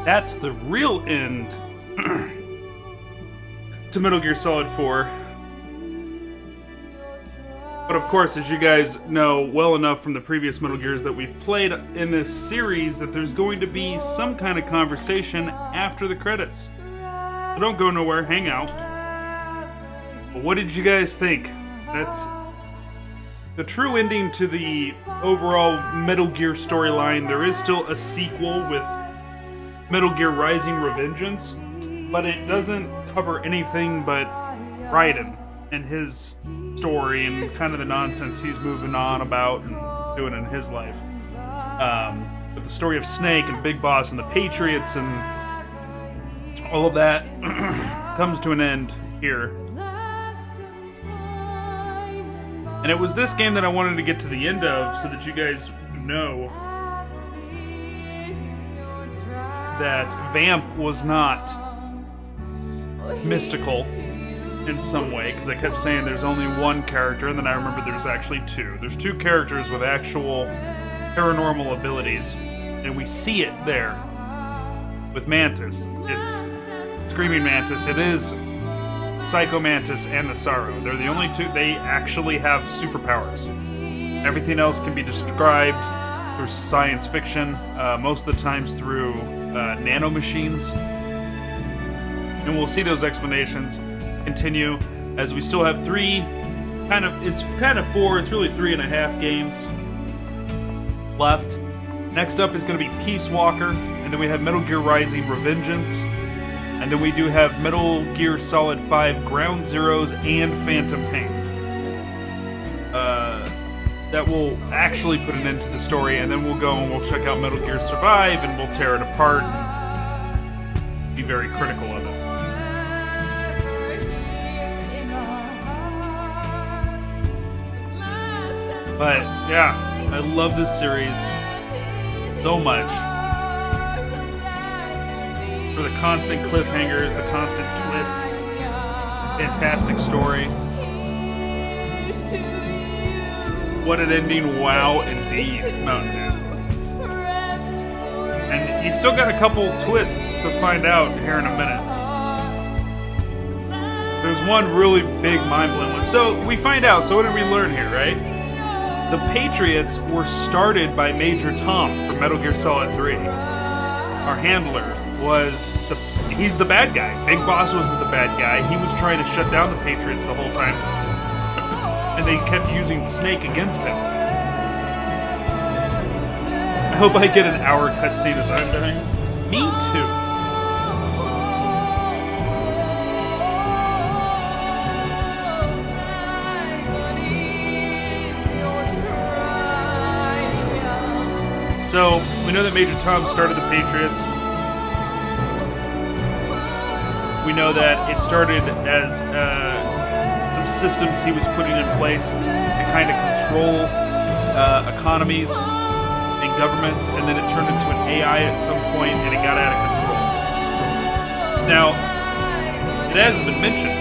That's the real end to Metal Gear Solid 4. But of course, as you guys know well enough from the previous Metal Gears that we've played in this series, that there's going to be some kind of conversation after the credits. So don't go nowhere, hang out. But what did you guys think? That's the true ending to the overall Metal Gear storyline. There is still a sequel with Metal Gear Rising: Revengeance, but it doesn't cover anything but Raiden and his story and kind of the nonsense he's moving on about and doing in his life. But the story of Snake and Big Boss and the Patriots and all of that comes to an end here. And it was this game that I wanted to get to the end of so that you guys know that Vamp was not mystical in some way, because I kept saying there's only one character, and then I remember there's actually two. There's two characters with actual paranormal abilities, and we see it there with Mantis. It's Screaming Mantis. It is Psycho Mantis and the Sorrow. They're the only two. They actually have superpowers. Everything else can be described through science fiction, most of the times through nanomachines. And we'll see those explanations continue as we still have it's kind of four, it's really 3.5 games left. Next up is going to be Peace Walker, and then we have Metal Gear Rising: Revengeance, and then we do have Metal Gear Solid 5 Ground Zeroes and Phantom Pain. That will actually put an end to the story, and then we'll go and we'll check out Metal Gear Survive, and we'll tear it apart and be very critical of it. But yeah, I love this series so much. For the constant cliffhangers, the constant twists, fantastic story. What an ending, wow, indeed, Mountain Dew. And you still got a couple twists to find out here in a minute. There's one really big mind-blowing one. So we find out, so what did we learn here, right? The Patriots were started by Major Tom from Metal Gear Solid 3. Our handler he's the bad guy. Big Boss wasn't the bad guy. He was trying to shut down the Patriots the whole time. And they kept using Snake against him. I hope I get an hour cutscene as I'm dying. Me too. So, we know that Major Tom started the Patriots. We know that it started as some systems he was putting in place to kind of control economies and governments, and then it turned into an AI at some point, and it got out of control. Now, it hasn't been mentioned,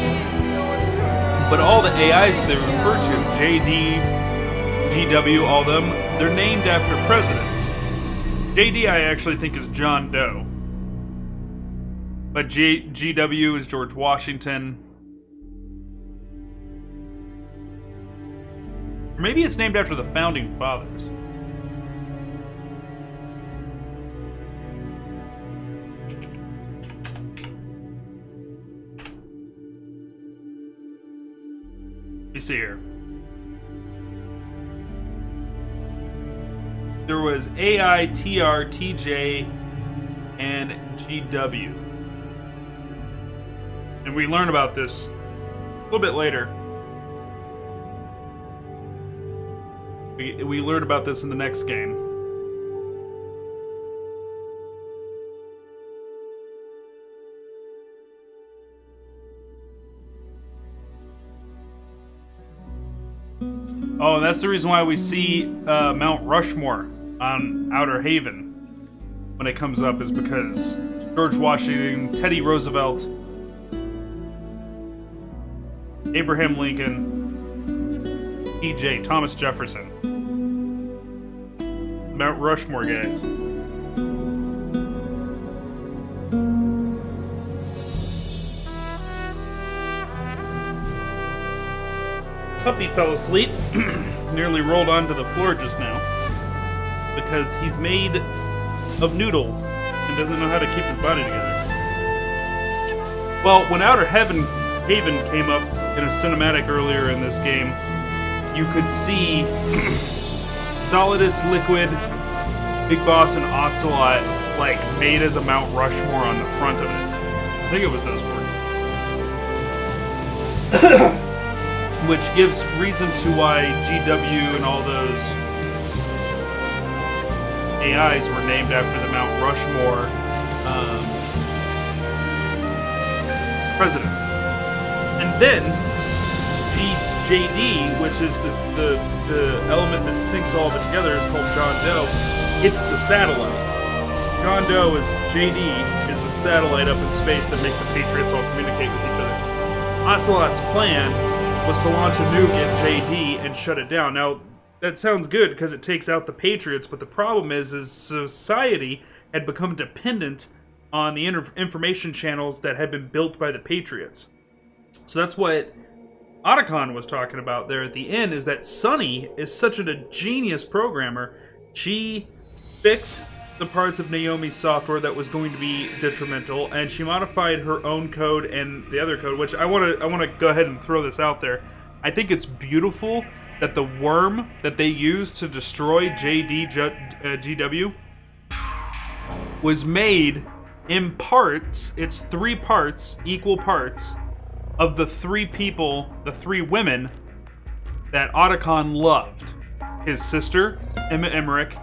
but all the AIs that they refer to, JD, GW, all of them, they're named after presidents. JD I actually think is John Doe. But GW is George Washington. Or maybe it's named after the Founding Fathers. me see here. There was AI, TR, TJ, and GW. And we learn about this a little bit later. We learn about this in the next game. Oh, and that's the reason why we see Mount Rushmore on Outer Haven when it comes up, is because George Washington, Teddy Roosevelt, Abraham Lincoln, E.J. Thomas Jefferson. Mount Rushmore, guys. Puppy fell asleep, nearly rolled onto the floor just now, because he's made of noodles and doesn't know how to keep his body together. Well, when Outer Haven came up in a cinematic earlier in this game, you could see Solidus, Liquid, Big Boss, and Ocelot like made as a Mount Rushmore on the front of it. I think it was those three. Which gives reason to why GW and all those AIs were named after the Mount Rushmore presidents. And then JD, which is the element that syncs all of it together, is called John Doe. It's the satellite. John Doe is JD, is the satellite up in space that makes the Patriots all communicate with each other. Ocelot's plan was to launch a nuke at JD and shut it down. Now, that sounds good because it takes out the Patriots, but the problem is society had become dependent on the information channels that had been built by the Patriots. So that's what Otacon was talking about there at the end, is that Sunny is such a genius programmer. She fixed the parts of Naomi's software that was going to be detrimental, and she modified her own code and the other code, which I want to go ahead and throw this out there. I think it's beautiful that the worm that they used to destroy GW was made in parts, it's 3 parts, equal parts, of the 3 people, the 3 women that Otacon loved. His sister, Emma Emmerich,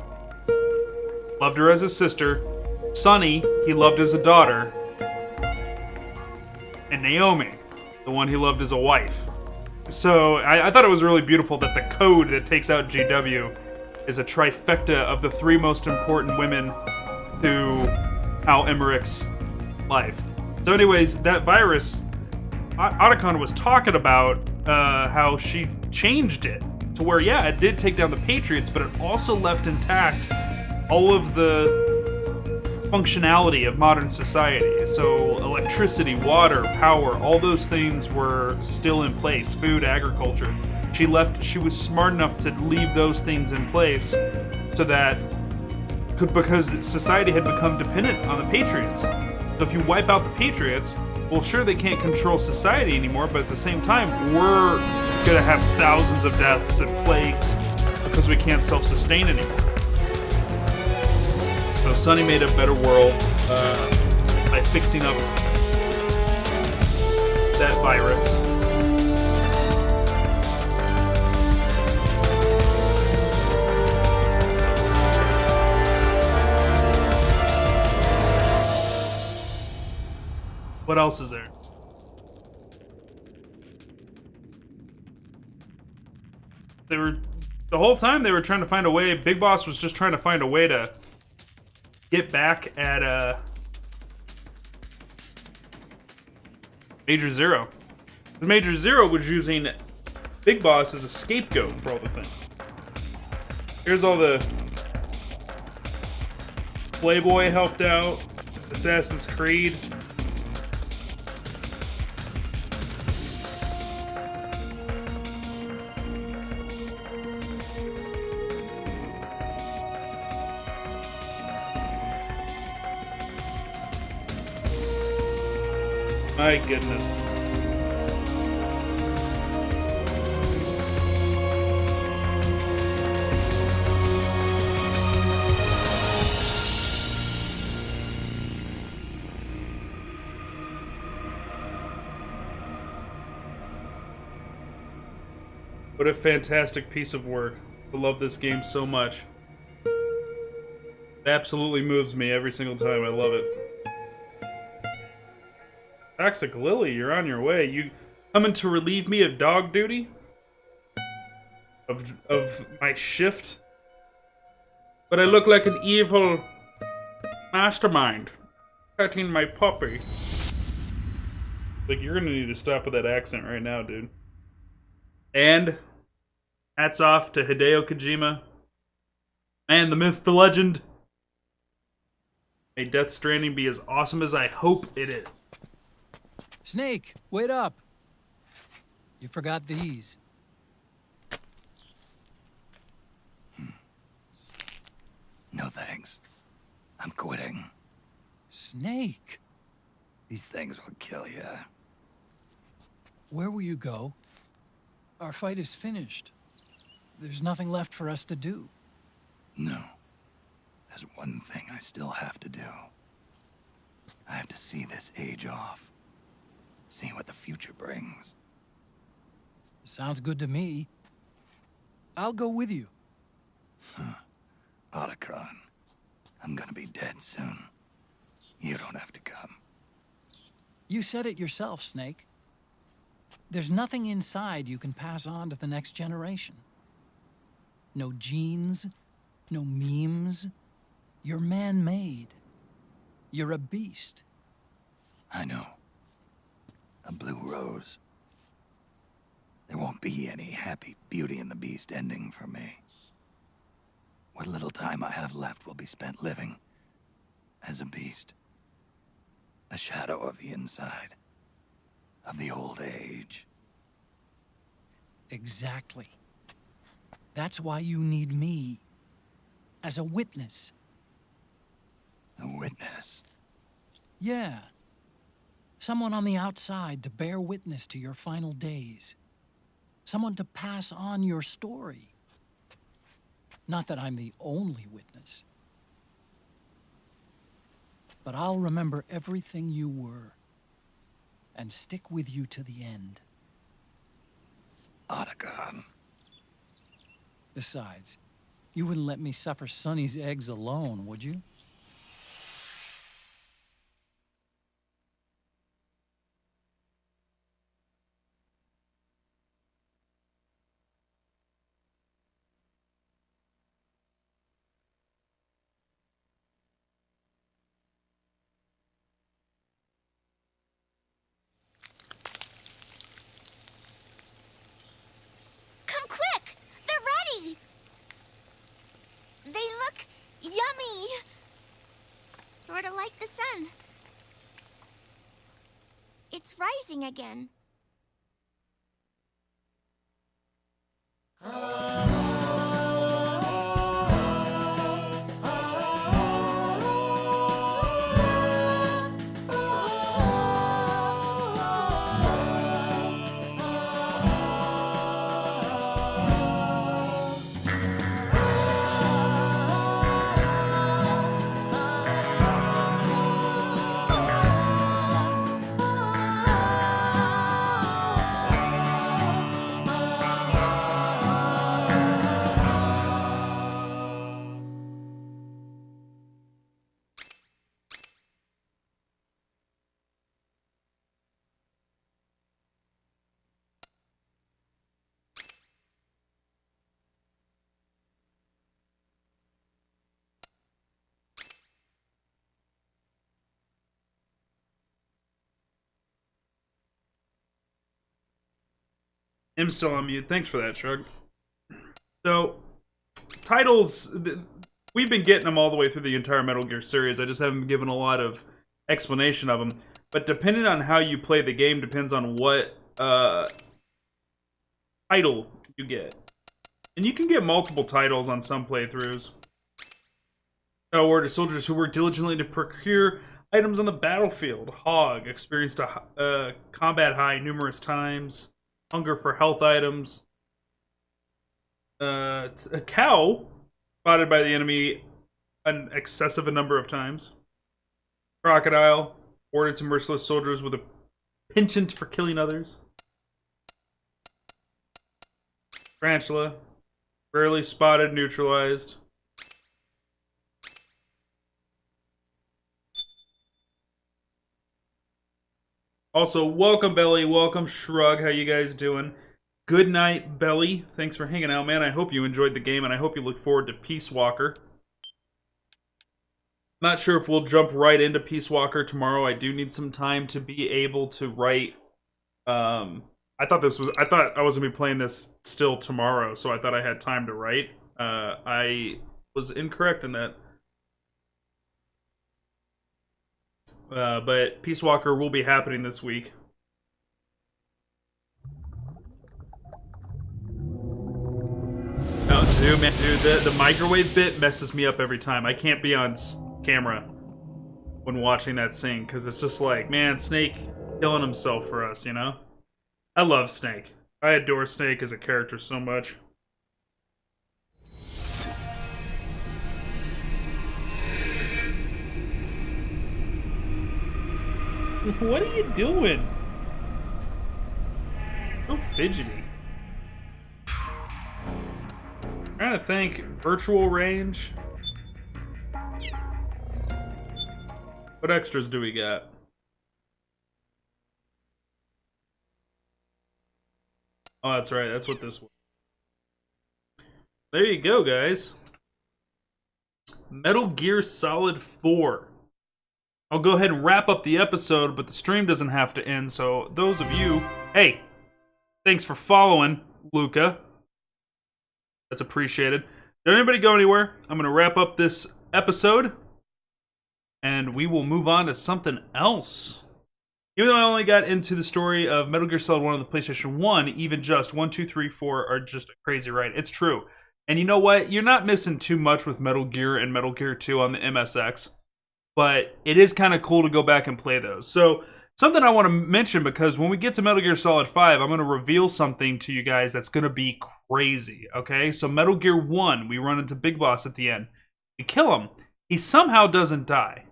loved her as a sister. Sunny, he loved as a daughter. And Naomi, the one he loved as a wife. So I thought it was really beautiful that the code that takes out GW is a trifecta of the 3 most important women to Al Emmerich's life. So anyways, that virus, Otacon was talking about how she changed it to where, yeah, it did take down the Patriots, but it also left intact all of the functionality of modern society. So electricity, water, power, all those things were still in place. Food, agriculture. She was smart enough to leave those things in place so that, because society had become dependent on the Patriots. So if you wipe out the Patriots, well, sure, they can't control society anymore, but at the same time, we're gonna have thousands of deaths and plagues because we can't self-sustain anymore. So Sunny made a better world by fixing up that virus. What else is there? The whole time they were trying to find a way. Big Boss was just trying to find a way to get back at Major Zero. Major Zero was using Big Boss as a scapegoat for all the things. Here's all the Playboy helped out, Assassin's Creed. My goodness. What a fantastic piece of work. I love this game so much. It absolutely moves me every single time. I love it. Toxic Lily, you're on your way. You coming to relieve me of dog duty? Of my shift? But I look like an evil mastermind. Petting my puppy. Like, you're gonna need to stop with that accent right now, dude. And hats off to Hideo Kojima. And the myth, the legend. May Death Stranding be as awesome as I hope it is. Snake, wait up. You forgot these. No thanks. I'm quitting. Snake. These things will kill you. Where will you go? Our fight is finished. There's nothing left for us to do. No. There's one thing I still have to do. I have to see this age off. See what the future brings. Sounds good to me. I'll go with you. Otacon, I'm gonna be dead soon. You don't have to come. You said it yourself, Snake. There's nothing inside you can pass on to the next generation. No genes, no memes. You're man-made. You're a beast. I know. A blue rose. There won't be any happy Beauty and the Beast ending for me. What little time I have left will be spent living as a beast. A shadow of the inside. Of the old age. Exactly. That's why you need me. As a witness. A witness? Yeah. Someone on the outside to bear witness to your final days. Someone to pass on your story. Not that I'm the only witness. But I'll remember everything you were. And stick with you to the end. Otacon. Besides, you wouldn't let me suffer Sonny's eggs alone, would you? Come quick! They're ready! They look yummy! Sort of like the sun. It's rising again. I'm still on mute. Thanks for that, Shrug. So, titles, we've been getting them all the way through the entire Metal Gear series. I just haven't given a lot of explanation of them. But depending on how you play the game, depends on what title you get. And you can get multiple titles on some playthroughs. Award to soldiers who work diligently to procure items on the battlefield. Hog, experienced a combat high numerous times. Hunger for health items. A cow, spotted by the enemy an excessive a number of times. Crocodile, awarded to merciless soldiers with a penchant for killing others. Tarantula. Rarely spotted, neutralized. Also, welcome, Belly. Welcome, Shrug. How you guys doing? Good night, Belly. Thanks for hanging out, man. I hope you enjoyed the game, and I hope you look forward to Peace Walker. Not sure if we'll jump right into Peace Walker tomorrow. I do need some time to be able to write. I thought I was gonna be playing this still tomorrow, so I thought I had time to write. I was incorrect in that. But Peace Walker will be happening this week. Oh, dude, the microwave bit messes me up every time. I can't be on camera when watching that scene, because it's just like, man, Snake killing himself for us, you know? I love Snake. I adore Snake as a character so much. What are you doing? So fidgety. Trying to think. Virtual range. What extras do we got? Oh, that's right. That's what this was. There you go, guys. Metal Gear Solid 4. I'll go ahead and wrap up the episode, but the stream doesn't have to end, so those of you... Hey! Thanks for following, Luca. That's appreciated. Don't anybody go anywhere. I'm going to wrap up this episode, and we will move on to something else. Even though I only got into the story of Metal Gear Solid 1 on the PlayStation 1, even just 1, 2, 3, 4 are just a crazy ride. It's true. And you know what? You're not missing too much with Metal Gear and Metal Gear 2 on the MSX. But it is kind of cool to go back and play those. So, something I want to mention, because when we get to Metal Gear Solid 5, I'm going to reveal something to you guys that's going to be crazy, okay? So, Metal Gear 1, we run into Big Boss at the end. We kill him. He somehow doesn't die.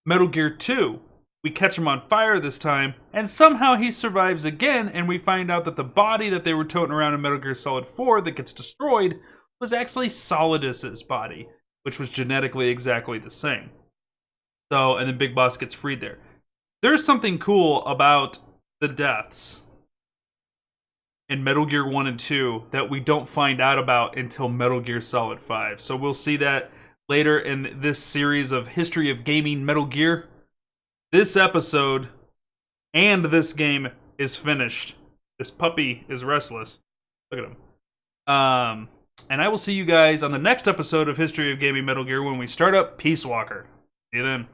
Metal Gear 2, we catch him on fire this time, and somehow he survives again, and we find out that the body that they were toting around in Metal Gear Solid 4 that gets destroyed was actually Solidus's body, which was genetically exactly the same. So, and then Big Boss gets freed there. There's something cool about the deaths in Metal Gear 1 and 2 that we don't find out about until Metal Gear Solid 5. So we'll see that later in this series of History of Gaming Metal Gear. This episode and this game is finished. This puppy is restless. Look at him. And I will see you guys on the next episode of History of Gaming Metal Gear when we start up Peace Walker. See you then.